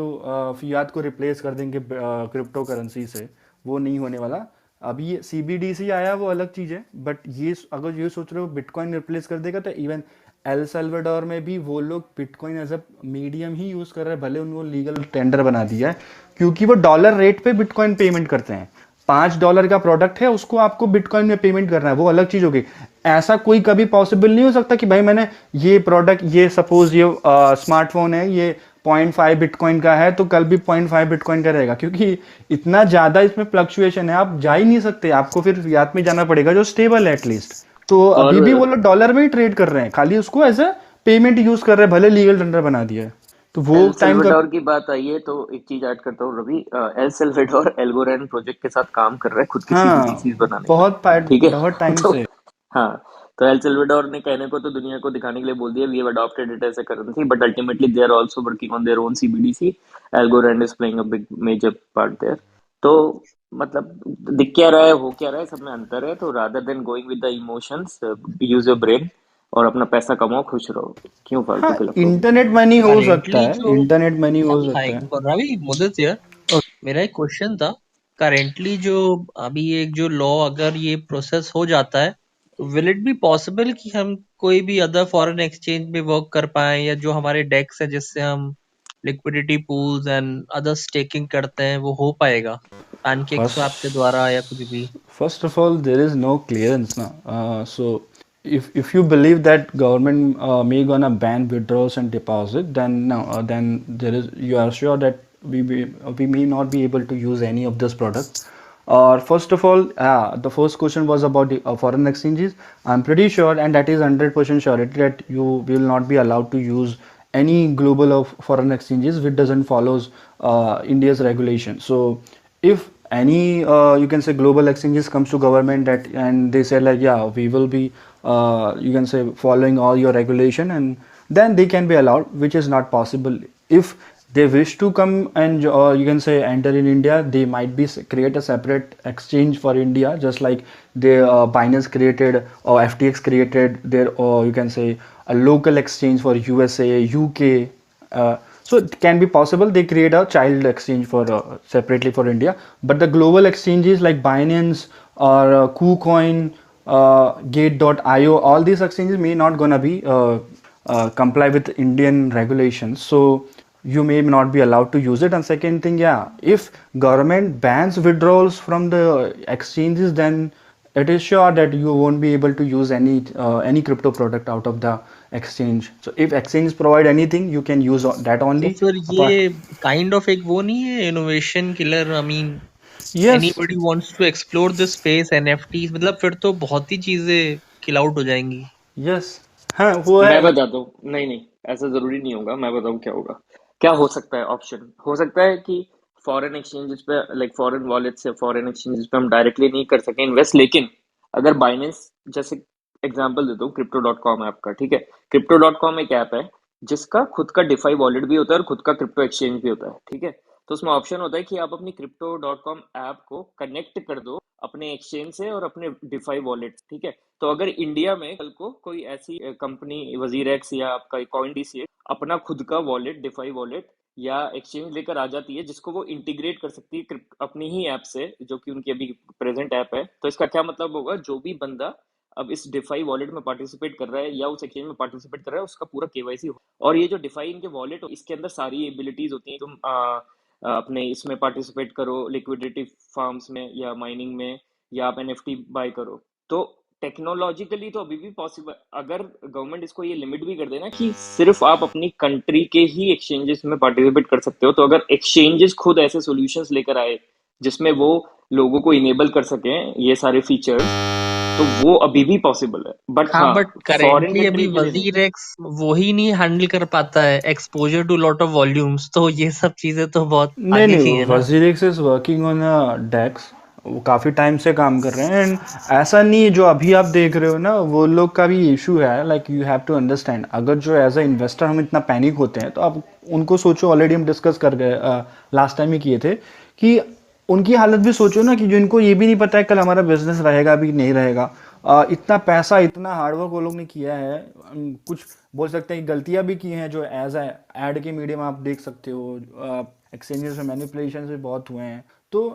फियात को रिप्लेस कर देंगे क्रिप्टो करेंसी से। वो नहीं होने वाला। अभी ये CBDC आया वो अलग चीज़ है, बट ये अगर ये सोच रहे हो बिटकॉइन रिप्लेस कर देगा, तो इवन एल सल्वाडोर में भी वो लोग बिटकॉइन एज अ मीडियम ही यूज़ कर रहे हैं। भले उनको लीगल टेंडर बना दिया है, क्योंकि वो डॉलर रेट पे बिटकॉइन पेमेंट करते हैं। $5 का प्रोडक्ट है, उसको आपको बिटकॉइन में पेमेंट करना है, वो अलग चीज़ होगी। ऐसा कोई कभी पॉसिबल नहीं हो सकता कि भाई मैंने ये प्रोडक्ट, ये सपोज ये स्मार्टफोन है, ये 0.5 बिटकॉइन का है, तो कल भी 0.5 बिटकॉइन का रहेगा, क्योंकि इतना ज़्यादा इसमें फ्लक्चुएशन है। आप जा ही नहीं सकते, आपको फिर फियात में जाना पड़ेगा जो स्टेबल है एटलीस्ट। तो अभी भी वो और लोग डॉलर में ही ट्रेड कर रहे हैं, खाली उसको एज ए पेमेंट यूज कर रहे हैं, भले लीगल टेंडर बना दिया है। तो वो एल टाइम का सल्वाडोर की बात आई है तो एक चीज ऐड करता हूँ Ravi. El Salvador Algorand project के साथ काम कर रहा है खुद की हाँ सीबीडीसी बनाने का, ठीक है। बहुत टाइम तो से। हाँ, तो एल सल्वाडोर ने कहने को तो दुनिया को दिखाने के लिए बोल दिया we have adopted it as a currency, but ultimately they are also working on their own CBDC. Algorand is playing a big major part there. तो मतलब दिख क्या रहा है, हो क्या रहा है, सब में अंतर है। तो rather than going with the emotions, use your brain और अपना पैसा कमाओ, खुश रहो। क्यों फालतू हाँ, के लफड़ों में इंटरनेट मनी हो सकता करेंटली है, जो इंटरनेट मनी हो हाँ सकता एक है। रवि मुदत यार, मेरा एक क्वेश्चन था। करेंटली जो अभी एक जो लॉ अगर ये प्रोसेस हो जाता है, तो विल इट बी पॉसिबल कि हम कोई भी अदर फॉरेन एक्सचेंज में वर्क कर पाए, या जो हमारे डेक्स है जिससे हम liquidity pools and other staking करते हैं वो हो पाएगा पैनकेक स्वैप के फर्स्ट द्वारा या कुछ भी? First of all, there is no clearance now. So, if you believe that government may gonna ban withdrawals and deposit, then no, then there is you are sure that we may not be able to use any of this product. First of all, the first question was about the foreign exchanges. I'm pretty sure, and that is 100% surety that you will not be allowed to use any global of foreign exchanges which doesn't follows India's regulation. So if any you can say global exchanges comes to government that and they say like yeah we will be you can say following all your regulation, and then they can be allowed, which is not possible. If they wish to come and you can say enter in India, they might be create a separate exchange for India, just like they Binance created or FTX created their or you can say a local exchange for USA, UK. So it can be possible they create a child exchange for separately for India, but the global exchanges like Binance or KuCoin, Gate.io, all these exchanges may not gonna be comply with Indian regulations. So you may not be allowed to use it. And second thing, yeah, if government bans withdrawals from the exchanges, then it is sure that you won't be able to use any crypto product out of the exchange. So if exchange provide anything, you can use that तो only. फिर Apart, ये kind of एक वो नहीं है innovation killer? I mean yes, anybody wants to explore this space, NFTs, मतलब फिर तो बहुत ही चीजें किल आउट हो जाएंगी। yes, हाँ वो मैं है। बताता हूँ, नहीं नहीं, ऐसा जरूरी नहीं होगा। मैं बताऊँ क्या होगा, क्या हो सकता है। ऑप्शन हो सकता है कि फॉरेन एक्सचेंजेस पे, लाइक फॉरेन वॉलेट से फॉरेन एक्सचेंजेस पे हम डायरेक्टली नहीं कर सकें इन्वेस्ट, लेकिन अगर बाइनेंस जैसे एग्जांपल देता हूँ क्रिप्टो डॉट कॉम ऐप का, ठीक है। क्रिप्टो डॉट कॉम एक ऐप है जिसका खुद का डिफाई वॉलेट भी होता है और खुद का क्रिप्टो एक्सचेंज भी होता है, ठीक है। तो उसमें ऑप्शन होता है कि आप अपनी क्रिप्टो डॉट कॉम ऐप को कनेक्ट कर दो अपने एक्सचेंज से और अपने डिफाई वॉलेट, ठीक है। तो अगर इंडिया में कल को कोई ऐसी कंपनी वजीर एक्स या आपका कॉइन डीसी अपना खुद का वॉलेट, डिफाई वॉलेट या एक्सचेंज लेकर आ जाती है जिसको वो इंटीग्रेट कर सकती है अपनी ही ऐप से, जो कि उनकी अभी प्रेजेंट ऐप है, तो इसका क्या मतलब होगा, जो भी बंदा अब इस डिफाई वॉलेट में पार्टिसिपेट कर रहा है या उस एक्सचेंज में पार्टिसिपेट कर रहा है, उसका पूरा केवाईसी हो। और ये जो डिफाई इनके वॉलेट, इसके अंदर सारी एबिलिटीज होती हैं। तुम अपने इसमें पार्टिसिपेट करो, लिक्विडिटी फार्म्स में या माइनिंग में, या आप एनएफटी बाय करो। तो टेक्नोलॉजिकली तो अभी भी पॉसिबल, अगर गवर्नमेंट इसको ये लिमिट भी कर देना कि सिर्फ आप अपनी कंट्री के ही एक्सचेंजेस में पार्टिसिपेट कर सकते हो, तो अगर एक्सचेंजेस खुद ऐसे सॉल्यूशंस लेकर आए जिसमें वो लोगों को इनेबल कर सकें ये सारे फीचर्स, तो वो अभी भी पॉसिबल है। बट हाँ, हाँ, बट फॉरेन करेंटली अभी कंट्री के लिए नहीं। वजीर एक्स वही नहीं हैंडल कर पाता है, exposure to lot of volumes, तो ये सब चीजें तो बहुत नहीं आगे की नहीं, है ना। वजीरिक्स इज वर्किंग ऑन अ डेक्स, वो काफ़ी टाइम से काम कर रहे हैं। एंड ऐसा नहीं है जो अभी आप देख रहे हो ना, वो लोग का भी इशू है। Like you have to understand, अगर जो एज अ इन्वेस्टर हम इतना पैनिक होते हैं, तो आप उनको सोचो, ऑलरेडी हम डिस्कस कर गए, लास्ट टाइम ही किए थे, कि उनकी हालत भी सोचो ना, कि जिनको ये भी नहीं पता है कल हमारा बिजनेस रहेगा भी नहीं रहेगा। इतना पैसा, इतना हार्डवर्क वो लोग ने किया है। कुछ बोल सकते हैं कि गलतियां भी की हैं, जो एज ए एड के मीडियम आप देख सकते हो, एक्सचेंजेस में मैनिपुलेशन भी बहुत हुए हैं। तो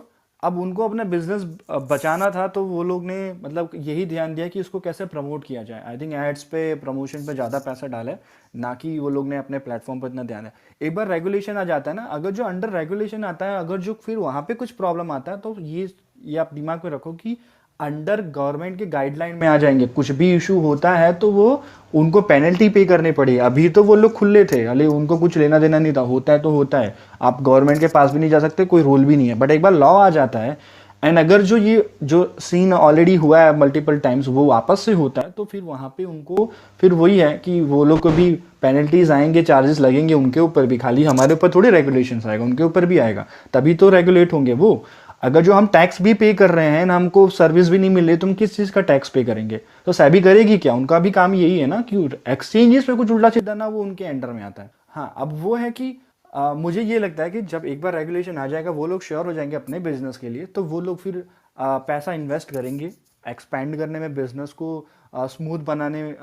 अब उनको अपना बिजनेस बचाना था, तो वो लोग ने मतलब यही ध्यान दिया कि इसको कैसे प्रमोट किया जाए। आई थिंक एड्स पे, प्रमोशन पे ज़्यादा पैसा डाले, ना कि वो लोग ने अपने प्लेटफॉर्म पर इतना ध्यान है। एक बार रेगुलेशन आ जाता है ना, अगर जो अंडर रेगुलेशन आता है, अगर जो फिर वहाँ पे कुछ प्रॉब्लम आता है, तो ये आप दिमाग में रखो कि अंडर गवर्नमेंट के गाइडलाइन में आ जाएंगे। कुछ भी इशू होता है तो वो उनको पेनल्टी पे करनी पड़ी। अभी तो वो लोग खुले थे, अरे उनको कुछ लेना देना नहीं था, होता है तो होता है, आप गवर्नमेंट के पास भी नहीं जा सकते, कोई रूल भी नहीं है। बट एक बार लॉ आ जाता है, एंड अगर जो ये जो सीन ऑलरेडी हुआ है मल्टीपल टाइम्स, वो वापस से होता है, तो फिर वहाँ पे उनको फिर वही है कि वो लोग को भी पेनल्टीज आएंगे, चार्जेस लगेंगे उनके ऊपर भी। खाली हमारे ऊपर थोड़ी रेगुलेशंस आएगा, उनके ऊपर भी आएगा, तभी तो रेगुलेट होंगे वो। अगर जो हम टैक्स भी पे कर रहे हैं ना, हमको सर्विस भी नहीं मिल रही, तुम किस चीज़ का टैक्स पे करेंगे? तो सेबी करेगी क्या? उनका भी काम यही है ना कि एक्सचेंजेस पे कुछ उल्टा सीधा ना, वो उनके अंडर में आता है। हाँ, अब वो है कि मुझे ये लगता है कि जब एक बार रेगुलेशन आ जाएगा, वो लोग श्योर हो जाएंगे अपने बिजनेस के लिए, तो वो लोग फिर पैसा इन्वेस्ट करेंगे एक्सपैंड करने में, बिजनेस को स्मूथ बनाने में,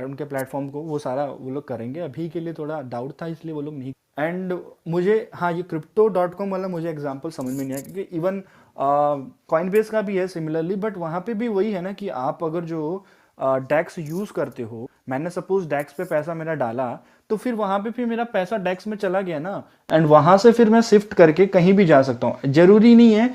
उनके प्लेटफॉर्म को, वो सारा वो लोग करेंगे। अभी के लिए थोड़ा डाउट था, इसलिए वो लोग नहीं। एंड मुझे हाँ, ये crypto.com वाला मुझे एग्जांपल समझ में नहीं आया, क्योंकि इवन कॉइनबेस का भी है सिमिलरली, बट वहाँ पे भी वही है ना कि आप अगर जो डेक्स यूज़ करते हो, मैंने सपोज डेक्स पे पैसा मेरा डाला, तो फिर वहाँ पे फिर मेरा पैसा डेक्स में चला गया ना, एंड वहाँ से फिर मैं शिफ्ट करके कहीं भी जा सकता हूँ। जरूरी नहीं है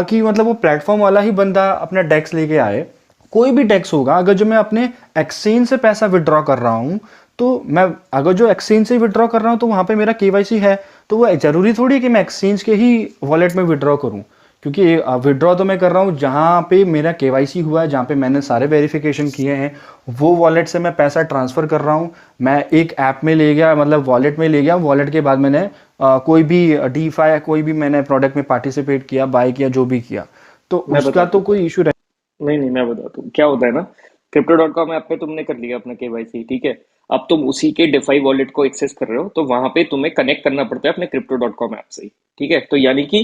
कि मतलब वो प्लेटफॉर्म वाला ही बंदा अपना डेक्स लेके आए, कोई भी डेक्स होगा। अगर जो मैं अपने एक्सचेंज से पैसा विड्रॉ कर रहा हूँ, तो मैं अगर जो एक्सचेंज से विड्रॉ कर रहा हूँ, तो वहाँ पे मेरा केवाईसी है, तो वो जरूरी थोड़ी है कि मैं एक्सचेंज के ही वॉलेट में विड्रॉ करूँ, क्योंकि विड्रॉ तो मैं कर रहा हूँ जहाँ पे मेरा केवाईसी हुआ है, जहाँ पे मैंने सारे वेरिफिकेशन किए हैं, वो वॉलेट से मैं पैसा ट्रांसफ़र कर रहा हूँ। मैं एक ऐप में ले गया, मतलब वॉलेट में ले गया, वॉलेट के बाद मैंने कोई भी डीफाई या कोई भी मैंने प्रोडक्ट में पार्टिसिपेट किया, बाय किया, जो भी किया, तो मैं उसका तो कोई इशू नहीं, मैं बताता हूँ क्या होता है ना। Crypto.com ऐप पे तुमने कर लिया अपना केवाईसी, ठीक है। अब तुम उसी के डिफाई वॉलेट को एक्सेस कर रहे हो, तो वहां पे तुम्हें कनेक्ट करना पड़ता है अपने Crypto.com ऐप से ही, ठीक है। तो यानी कि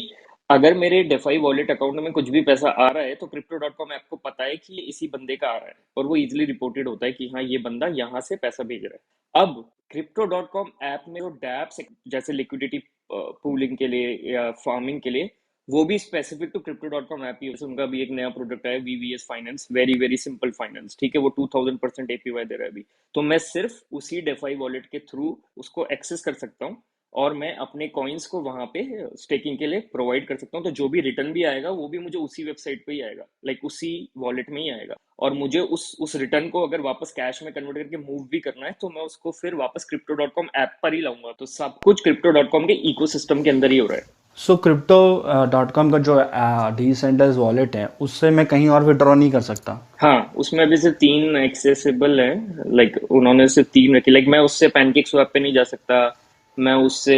अगर मेरे डिफाई वॉलेट अकाउंट में कुछ भी पैसा आ रहा है, तो Crypto.com ऐप को पता है कि ये इसी बंदे का आ रहा है, और वो इजिली रिपोर्टेड होता है कि हाँ, ये बंदा यहाँ से पैसा भेज रहा है। अब Crypto.com ऐप में जो डैप्स जैसे लिक्विडिटी पूलिंग के लिए या फार्मिंग के लिए, वो भी स्पेसिफिक टू Crypto.com ऐप ही है। उनका भी एक नया प्रोडक्ट है, VVS finance, very very simple finance, ठीक है। वो 2000% APY दे रहा है अभी। तो मैं सिर्फ उसी डेफाई वॉलेट के थ्रू उसको एक्सेस कर सकता हूँ, और मैं अपने कॉइन्स को वहां पे स्टेकिंग के लिए प्रोवाइड कर सकता हूँ। तो जो भी रिटर्न भी आएगा, वो भी मुझे उसी वेबसाइट पे ही आएगा, लाइक उसी वॉलेट में ही आएगा। और मुझे उस रिटर्न को अगर वापस कैश में कन्वर्ट करके मूव भी करना है, तो मैं उसको फिर वापस Crypto.com ऐप पर ही लाऊंगा। तो सब कुछ Crypto.com के इकोसिस्टम के अंदर ही हो रहा है। सो Crypto.com का जो डिसेंट्रलाइज्ड वॉलेट है, उससे मैं कहीं और विड्रॉ नहीं कर सकता? हाँ, उसमें अभी सिर्फ 3 एक्सेसिबल है, लाइक उन्होंने सिर्फ 3 रखी। लाइक मैं उससे पैनकेक स्वैप पे नहीं जा सकता, मैं उससे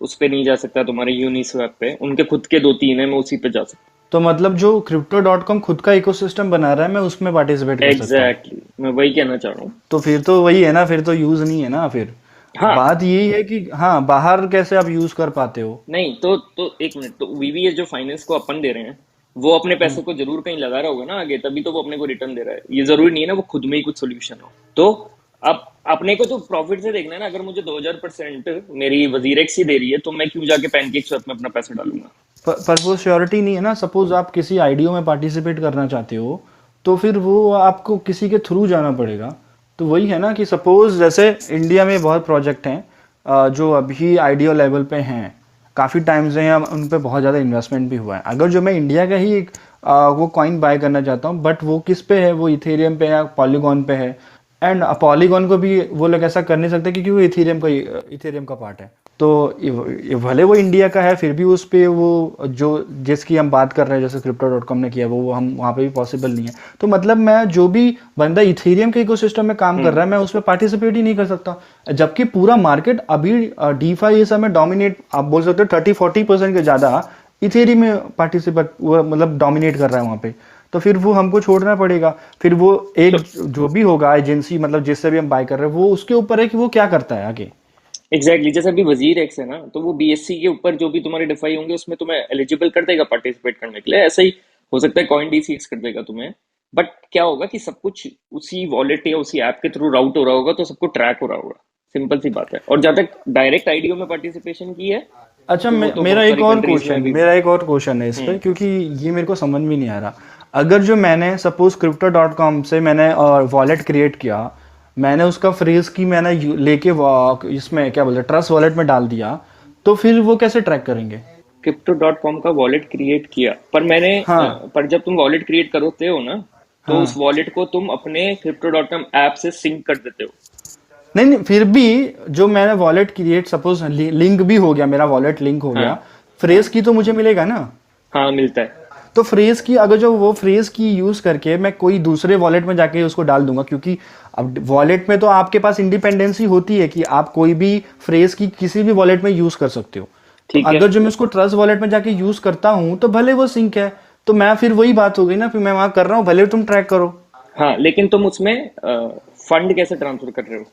उस पे नहीं जा सकता, तुम्हारे यूनिस्वैप पे। उनके खुद के 2-3 है, मैं उसी पे जा सकता। तो मतलब जो Crypto.com खुद का इकोसिस्टम बना रहा है, मैं उसमें पार्टिसिपेट कर सकता हूँ? एग्जैक्टली, मैं वही कहना चाह रहा हूँ। तो फिर तो वही है ना, फिर तो यूज नहीं है ना फिर। हाँ, बात यही है कि हाँ, बाहर कैसे आप यूज कर पाते हो? नहीं तो एक मिनट, तो VVS जो फाइनेंस को अपन दे रहे हैं, वो अपने पैसे को जरूर कहीं लगा रहा होगा ना आगे, तभी तो वो अपने को रिटर्न दे रहा है। ये जरूरी नहीं है ना वो खुद में ही कुछ सोल्यूशन हो। तो अब अपने को तो प्रॉफिट से देखना है ना। अगर मुझे 2000% मेरी वजीरेक्स ही दे रही है, तो मैं क्यों जाके पैनकेक स्वैप में अपना पैसा डालूंगा? पर वो श्योरिटी नहीं है ना। सपोज आप किसी आईडीओ में पार्टिसिपेट करना चाहते हो, तो फिर वो आपको किसी के थ्रू जाना पड़ेगा। तो वही है ना कि सपोज जैसे इंडिया में बहुत प्रोजेक्ट हैं जो अभी आइडियो लेवल पे हैं, काफ़ी टाइम से हैं, उन पे बहुत ज़्यादा इन्वेस्टमेंट भी हुआ है। अगर जो मैं इंडिया का ही एक वो कॉइन बाय करना चाहता हूँ, बट वो किस पे है, वो इथेरियम पे या पॉलीगॉन पे है, एंड पॉलीगॉन को भी वो लोग ऐसा कर नहीं सकते क्योंकि वो इथेरियम का पार्ट है। तो ये भले वो इंडिया का है, फिर भी उस पे वो जो जिसकी हम बात कर रहे हैं, जैसे crypto.com ने किया, वो हम वहाँ पे भी पॉसिबल नहीं है। तो मतलब मैं जो भी बंदा इथेरियम के इकोसिस्टम में काम कर रहा है, मैं उसमें पार्टिसिपेट ही नहीं कर सकता, जबकि पूरा मार्केट अभी डीफाई ये सब में डोमिनेट, आप बोल सकते हो 30-40% के ज़्यादा इथेरियम में पार्टिसिपेट मतलब डोमिनेट कर रहा है वहाँ पे। तो फिर वो हमको छोड़ना पड़ेगा। फिर वो एक जो भी होगा एजेंसी, मतलब जिससे भी हम बाय कर रहे हैं, वो उसके ऊपर है कि वो क्या करता है आगे। एग्जैक्टली जैसे अभी वजीर एक्स है ना, तो वो बीएससी के ऊपर जो भी तुम्हारे डिफाई होंगे उसमें तुम्हें एलिजिबल कर देगा पार्टिसिपेट करने के लिए। ऐसा ही हो सकता है कॉइन डीसीएक्स कर देगा तुम्हें। बट क्या होगा कि सब कुछ उसी वॉलेट या उसी ऐप के थ्रू राउट हो रहा होगा, तो सबको ट्रैक हो रहा होगा। सिंपल सी बात है। और जहाँ तक डायरेक्ट आईडीओ में पार्टिसिपेशन की है, अच्छा, तो वो तो मेरा बहुत एक सारी और कंट्रीज में क्वेश्चन अभी मेरा एक और क्वेश्चन है इस पे, क्योंकि ये मेरे को समझ में नहीं आ रहा। अगर जो मैंने सपोज crypto.com से मैंने वॉलेट क्रिएट किया, मैंने उसका फ्रेज की मैंने लेके इसमें क्या बोलते हैं ट्रस्ट वॉलेट में डाल दिया, तो फिर वो कैसे ट्रैक करेंगे? crypto.com का वॉलेट क्रिएट किया, हाँ पर जब तुम वॉलेट क्रिएट करते हो ना, तो उस हाँ। वॉलेट को तुम अपने crypto.com ऐप से सिंक कर देते हो। नहीं नहीं, फिर भी जो मैंने वॉलेट क्रिएट, सपोज लिंक भी हो गया, मेरा वॉलेट लिंक हो गया, हाँ फ्रेज की तो मुझे मिलेगा ना। हाँ, मिलता है। तो फ्रेज की, अगर जो वो फ्रेज की यूज करके मैं कोई दूसरे वॉलेट में जाके उसको डाल दूंगा, क्योंकि अब वॉलेट में तो आपके पास इंडिपेंडेंसी होती है कि आप कोई भी फ्रेज की किसी भी वॉलेट में यूज कर सकते हो। तो ठीक है। अगर जो मैं उसको ट्रस्ट वॉलेट में जाके यूज करता हूं, तो भले वो सिंक है, तो मैं फिर वही बात हो गई ना, फिर मैं वहां कर रहा हूँ, भले तुम ट्रैक करो। हाँ, लेकिन तुम उसमें फंड कैसे ट्रांसफर कर रहे हो?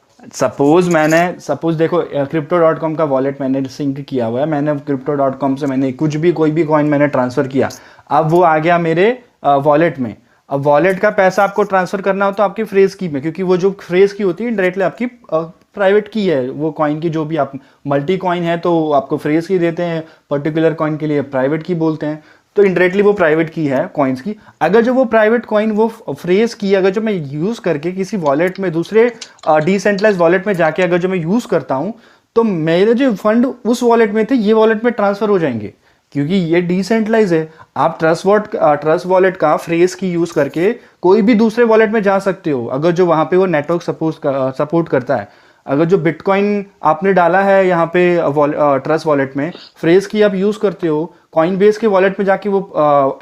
सपोज देखो, crypto.com का वॉलेट मैंने सिंक किया हुआ है, मैंने crypto.com से मैंने कुछ भी कोई भी कॉइन मैंने ट्रांसफर किया, अब वो आ गया मेरे वॉलेट में। अब वॉलेट का पैसा आपको ट्रांसफर करना हो तो आपकी फ्रेज की में, क्योंकि वो जो फ्रेज की होती है डायरेक्टली आपकी प्राइवेट की है, वो कॉइन की जो भी आप मल्टी कॉइन है तो आपको फ्रेज की देते हैं, पर्टिकुलर कॉइन के लिए प्राइवेट की बोलते हैं, तो इनडायरेक्टली वो प्राइवेट की है कॉइन्स की। अगर जो वो प्राइवेट कॉइन वो फ्रेज की अगर जो मैं यूज करके किसी वॉलेट में, दूसरे डिसेंट्रलाइज वॉलेट में जाके अगर जो मैं यूज करता हूं, तो मेरे जो फंड उस वॉलेट में थे ये वॉलेट में ट्रांसफर हो जाएंगे, क्योंकि ये डिसेंट्रलाइज है। आप ट्रस्ट वॉलेट का फ्रेज की यूज करके कोई भी दूसरे वॉलेट में जा सकते हो, अगर जो वहां पे वो नेटवर्क सपोर्ट करता है। अगर जो बिटकॉइन आपने डाला है यहाँ पे ट्रस्ट वॉलेट में, फ्रेज की आप यूज करते हो, कॉइन बेस के वॉलेट में जाके वो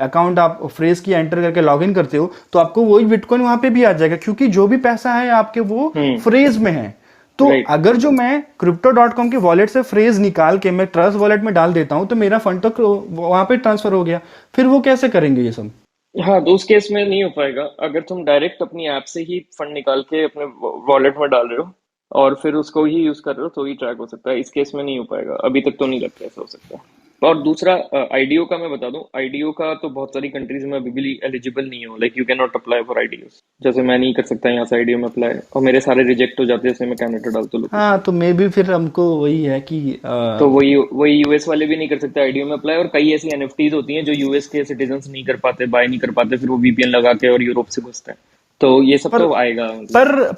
अकाउंट आप फ्रेज की एंटर करके लॉग इन करते हो, तो आपको वही बिटकॉइन वहां पे भी आ जाएगा, क्योंकि जो भी पैसा है आपके वो फ्रेज में है। तो अगर जो मैं crypto.com के वॉलेट से फ्रेज निकाल के मैं ट्रस्ट वॉलेट में डाल देता हूं, तो मेरा फंड तो वहां पे ट्रांसफर हो गया, फिर वो कैसे करेंगे ये सब? हाँ, तो उस केस में नहीं हो पाएगा। अगर तुम डायरेक्ट अपनी ऐप से ही फंड निकाल के अपने वॉलेट में डाल रहे हो और फिर उसको ही यूज कर रहे हो, तो ही ट्रैक हो सकता है। इस केस में नहीं हो पाएगा, अभी तक तो नहीं लगता ऐसा हो सकता है। और दूसरा, आईडीओ का मैं बता दूं, आईडीओ का तो बहुत सारी कंट्रीज में अभी भी एलिजिबल नहीं हो, like you can not apply for IDO. जैसे मैं नहीं कर सकता यहाँ से आईडीओ में अप्लाई, और मेरे सारे रिजेक्ट हो जाते हैं, जैसे मैं कैनेडा डालता हूँ। हाँ, तो मे भी फिर हमको वही है कि तो वही यूएस वाले भी नहीं कर सकते आईडीओ में अप्लाई। और कई ऐसी एनएफटीज होती हैं जो यूएस के सिटीजन नहीं कर पाते, बाय नहीं कर पाते, फिर वो वीपीएन लगा के और यूरोप से घुसते हैं। तो ये सब तो आएगा।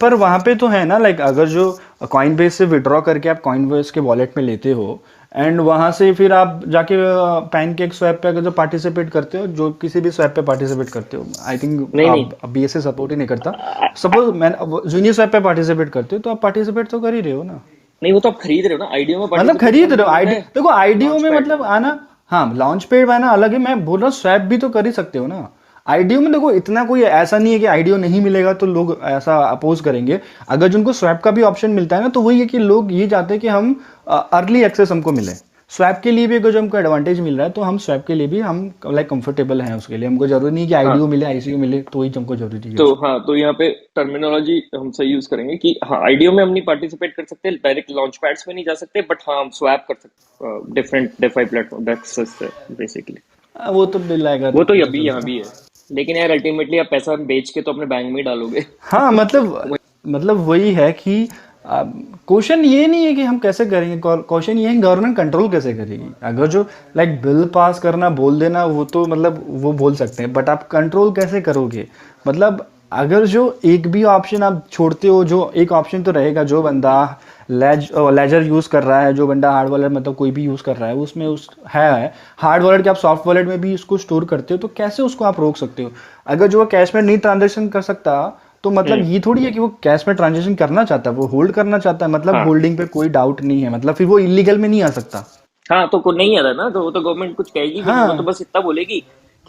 पर वहां पे तो है ना, लाइक अगर जो कॉइन बेस से विड्रॉ करके आप कॉइन बेस के वॉलेट में लेते हो, एंड वहां से फिर आप जाके पैनकेक स्वैप पे अगर जो पार्टिसिपेट करते हो, जो किसी भी स्वैप पे पार्टिसिपेट करते हो, आई थिंक बीएसए सपोर्ट ही नहीं करता, सपोज मैं जूनियर स्वैप पे पार्टिसिपेट करते हो, तो आप पार्टिसिपेट तो कर ही रहे हो ना। नहीं, वो तो आप खरीद रहे हो ना आईडीओ में, मतलब खरीद रहे हो आईडी, देखो आईडीओ में मतलब आना, हाँ लॉन्च पेड आना अलग है, मैं बोल रहा हूँ स्वैप भी तो कर ही सकते हो ना। आईडीओ में देखो इतना कोई ऐसा नहीं है कि आईडीओ नहीं मिलेगा तो लोग ऐसा अपोज करेंगे। अगर जिनको स्वैप का भी ऑप्शन मिलता है ना, तो वही है कि लोग ये चाहते हैं कि हम अर्ली एक्सेस हमको मिले। स्वैप के लिए भी अगर जो हमको एडवांटेज मिल रहा है, तो हम स्वैप के लिए भी हम लाइक कंफर्टेबल हैं उसके लिए, हमको जरूरी नहीं कि आईडीओ मिले आईसीयू मिले तो ही हमको जरूरी है। तो हाँ, तो यहाँ पे टर्मिनोलॉजी हम सही यूज करेंगे कि हाँ आईडीओ में हम नहीं पार्टिसिपेट कर सकते, डायरेक्ट लॉन्च पैड्स में नहीं जा सकते, बट हाँ हम स्वैप कर सकते डिफरेंट डेफाई प्लेटफॉर्म डेक्सेस से बेसिकली। वो तो मिल जाएगा, वो तो अभी यहाँ भी है, लेकिन यार अल्टीमेटली आप पैसा बेच के तो अपने बैंक में ही डालोगे। हाँ मतलब वही है कि क्वेश्चन ये नहीं है कि हम कैसे करेंगे, क्वेश्चन ये है गवर्नमेंट कंट्रोल कैसे करेगी। अगर जो लाइक बिल पास करना बोल देना वो तो मतलब वो बोल सकते हैं, बट आप कंट्रोल कैसे करोगे। मतलब अगर जो एक भी ऑप्शन आप छोड़ते हो, जो एक ऑप्शन तो रहेगा, जो बंदा लेजर यूज़ कर रहा है, जो बंदा हार्ड वॉलेट मतलब कोई भी यूज़ कर रहा है उसमें उस है हार्ड वॉलेट के आप सॉफ्ट वॉलेट में भी उसको स्टोर करते हो, तो कैसे उसको आप रोक सकते हो। अगर जो वो कैश में नहीं ट्रांजेक्शन कर सकता तो मतलब ये थोड़ी है कि वो कैश में ट्रांजेक्शन करना चाहता है, वो होल्ड करना चाहता है, मतलब हाँ होल्डिंग पे कोई डाउट नहीं है, मतलब फिर वो इलीगल में नहीं आ सकता। हाँ, तो नहीं आ रहा ना, तो वो तो गवर्नमेंट कुछ कहेगी भी नहीं, वो तो हाँ बस इतना बोलेगी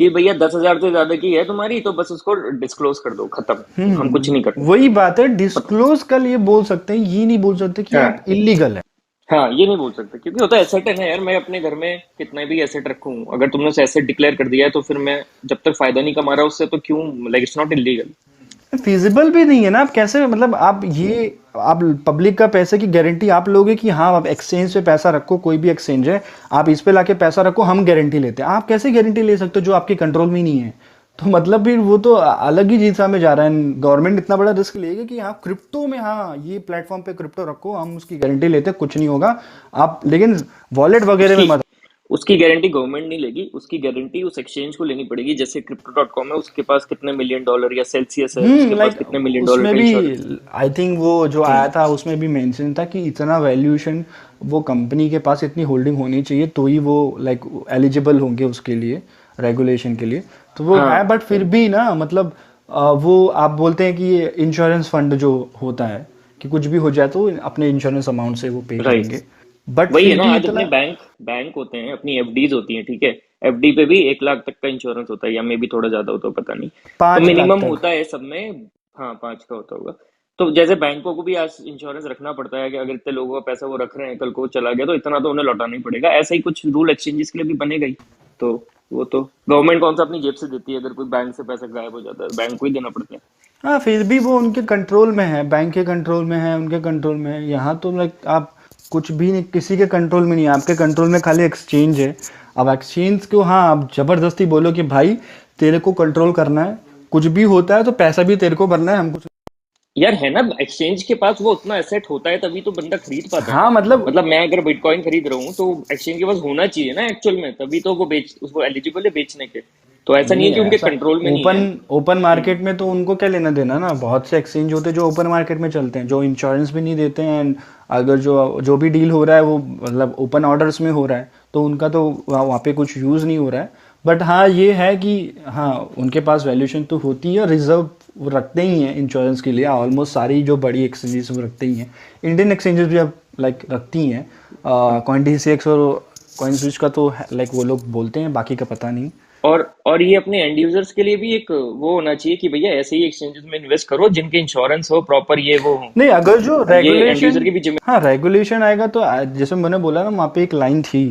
कि भैया 10,000 से ज्यादा की है तुम्हारी, तो बस उसको डिस्क्लोज कर दो, खत्म, हम कुछ नहीं कर सकते। वही बात है, डिस्क्लोज कल ये बोल सकते हैं, ये नहीं बोल सकते कि हाँ आप इलीगल है। हाँ, ये नहीं बोल सकते क्योंकि वो तो एसेट है ना यार। मैं अपने घर में कितना भी एसेट रखूं, अगर तुमने उसे एसेट डिक्लेयर कर दिया है तो फिर मैं जब तक फायदा नहीं कमा रहा उससे, तो क्यों, like it's not illegal. Feasible भी नहीं है ना, आप कैसे मतलब आप पब्लिक का पैसे की गारंटी आप लोगे कि हाँ आप एक्सचेंज पे पैसा रखो, कोई भी एक्सचेंज है आप इस पे लाके पैसा रखो, हम गारंटी लेते हैं। आप कैसे गारंटी ले सकते हो जो आपके कंट्रोल में ही नहीं है। तो मतलब फिर वो तो अलग ही दिशा में जा रहा है। गवर्नमेंट इतना बड़ा रिस्क लेगी कि हाँ क्रिप्टो में, हाँ ये प्लेटफॉर्म पे क्रिप्टो रखो, हम उसकी गारंटी लेते हैं, कुछ नहीं होगा आप, लेकिन वॉलेट वगैरह में उसकी मत। उसकी गारंटी गवर्नमेंट नहीं लेगी, उसकी गारंटी उस एक्सचेंज को लेनी पड़ेगी। जैसे crypto.com है, उसके पास कितने मिलियन डॉलर, या सेल्सियस है उसके पास लाइक कितने मिलियन डॉलर उसमें का भी इंश्योरेंस। आई थिंक वो जो आया था उसमें भी मेंशन था कि इतना वैल्यूएशन वो कंपनी के पास इतनी होल्डिंग होनी चाहिए तो ही वो लाइक एलिजिबल होंगे उसके लिए, रेगुलेशन के लिए। तो वो है, हाँ बट फिर भी ना मतलब वो आप बोलते हैं कि ये इंश्योरेंस फंड जो होता है कि कुछ भी हो जाए तो अपने इंश्योरेंस अमाउंट से वो पे राइट, करेंगे, बट वही है फिर ना। भी आज अपने इतना। बैंक होते हैं, अपनी एफडीज होती हैं, ठीक है, एफडी पे भी 1 लाख तक का इंश्योरेंस होता है, या मे भी थोड़ा ज्यादा होता है, पता नहीं, तो 5 लाख मिनिमम तक। होता है सब में। हाँ, 5 का होता होगा। तो जैसे बैंकों को भी आज इंश्योरेंस रखना पड़ता है कि अगर इतने लोगों का पैसा वो रख रहे हैं, कल को वो चला गया तो इतना तो उन्हें लौटाना ही पड़ेगा। ऐसा ही कुछ रूल एक्सचेंजेस के लिए भी बनेगा ही। तो वो तो गवर्नमेंट कौन सा अपनी जेब से देती है, अगर कोई बैंक से पैसा गायब हो जाता है बैंक को ही देना पड़ता है। हाँ फिर भी वो उनके कंट्रोल में है, बैंक के कंट्रोल में है, उनके कंट्रोल में है। यहाँ तो लाइक आप कुछ भी नहीं, किसी के कंट्रोल में नहीं है, आपके कंट्रोल में खाली एक्सचेंज है। अब एक्सचेंज को हाँ आप जबरदस्ती बोलो कि भाई तेरे को कंट्रोल करना है, कुछ भी होता है तो पैसा भी तेरे को भरना है हमको। यार है ना, एक्सचेंज के पास वो उतना एसेट होता है तभी तो बंदा खरीद पाता है। हाँ मतलब मैं अगर बिटकॉइन खरीद रहा हूँ तो एक्सचेंज के पास होना चाहिए ना एक्चुअल में, तभी तो वो उसको एलिजिबल है बेचने के। तो ऐसा नहीं नहीं है कि उनके ऐसा कंट्रोल में नहीं है। ओपन मार्केट में तो उनको क्या लेना देना ना। बहुत से एक्सचेंज होते हैं जो ओपन मार्केट में चलते हैं, जो इंश्योरेंस भी नहीं देते हैं, एंड अगर जो भी डील हो रहा है वो मतलब ओपन ऑर्डर्स में हो रहा है तो उनका तो वहाँ पे कुछ यूज़ नहीं हो रहा है। बट हाँ ये है कि हाँ उनके पास वैल्यूएशन तो होती है, रिजर्व वो रखते ही हैं इंश्योरेंस के लिए। ऑलमोस्ट सारी जो बड़ी एक्सचेंजेस वो रखते ही हैं, इंडियन एक्सचेंजेस भी अब लाइक रखती हैं। Coin26 और CoinSwitch का तो लाइक वो लोग बोलते हैं, बाकी का पता नहीं। और ये अपने एंड यूजर्स के लिए भी एक वो होना चाहिए कि भैया ऐसे ही एक्सचेंजेस में इन्वेस्ट करो जिनके इंश्योरेंस हो प्रॉपर, ये वो हो। नहीं अगर जो ये एंड यूजर रेगुलेशन, की भी जिम्मे। हाँ रेगुलेशन आएगा तो जैसे मैंने बोला ना वहाँ पे एक लाइन थी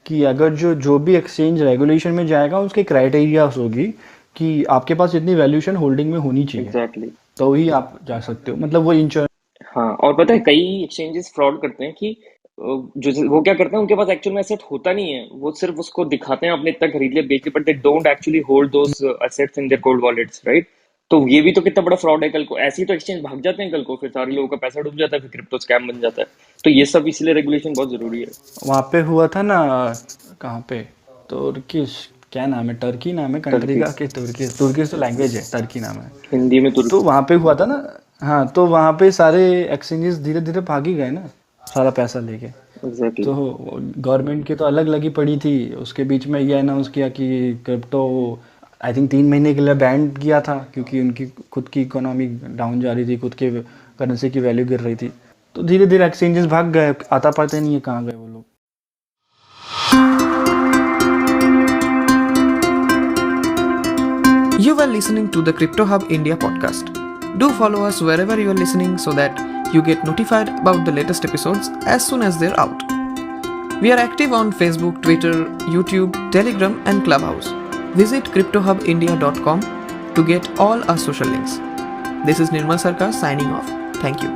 कि अगर जो भी एक्सचेंज रेगुलेशन में जाएगा उसके क्राइटेरियाज होगी कि आपके पास इतनी वैल्यूएशन होल्डिंग में होनी चाहिए, एग्जैक्टली। तो ही आप जा सकते हो। मतलब वो इंश्योरेंस। हाँ, और पता है कई एक्सचेंजेस फ्रॉड करते हैं कि जो वो क्या करते हैं, उनके पास एक्चुअल में एसेट होता नहीं है, वो सिर्फ उसको दिखाते हैं आपने इतना खरीद लिया बेच लिया, but they don't actually hold those assets in their cold wallets, right. तो ये भी तो कितना बड़ा फ्रॉड है। कल को ऐसे ही तो एक्सचेंज भाग जाते हैं, कल को फिर सारे लोगों का पैसा डूब जाता है, फिर क्रिप्टो स्कैम बन जाता है। तो ये सब इसलिए रेगुलेशन बहुत जरूरी है। वहाँ पे हुआ था ना, कहाँ पे, तुर्किश क्या नाम है, टर्की नाम है कंट्री टर्की, का, कि तुर्किश तो लैंग्वेज है, टर्की नाम है। हिंदी में तो वहाँ पे हुआ था ना, हाँ तो वहाँ पे सारे एक्सचेंजेस धीरे धीरे भाग ही गए ना सारा पैसा लेके। एग्जैक्टली। तो गवर्नमेंट की तो अलग लगी पड़ी थी, उसके बीच में ये अनाउंस किया कि क्रिप्टो आई थिंक 3 महीने के लिए बैन किया था क्योंकि उनकी खुद की इकोनॉमी डाउन जा रही थी, खुद के करेंसी की वैल्यू गिर रही थी। तो धीरे धीरे एक्सचेंजेस भाग गए, आता पता नहीं है कहाँ गए वो लोग। You were listening to the Crypto Hub India podcast. Do follow us wherever you are listening so that you get notified about the latest episodes as soon as they're out. We are active on Facebook, Twitter, YouTube, Telegram and Clubhouse. Visit cryptohubindia.com to get all our social links. This is Nirmal Sarkar signing off. Thank you.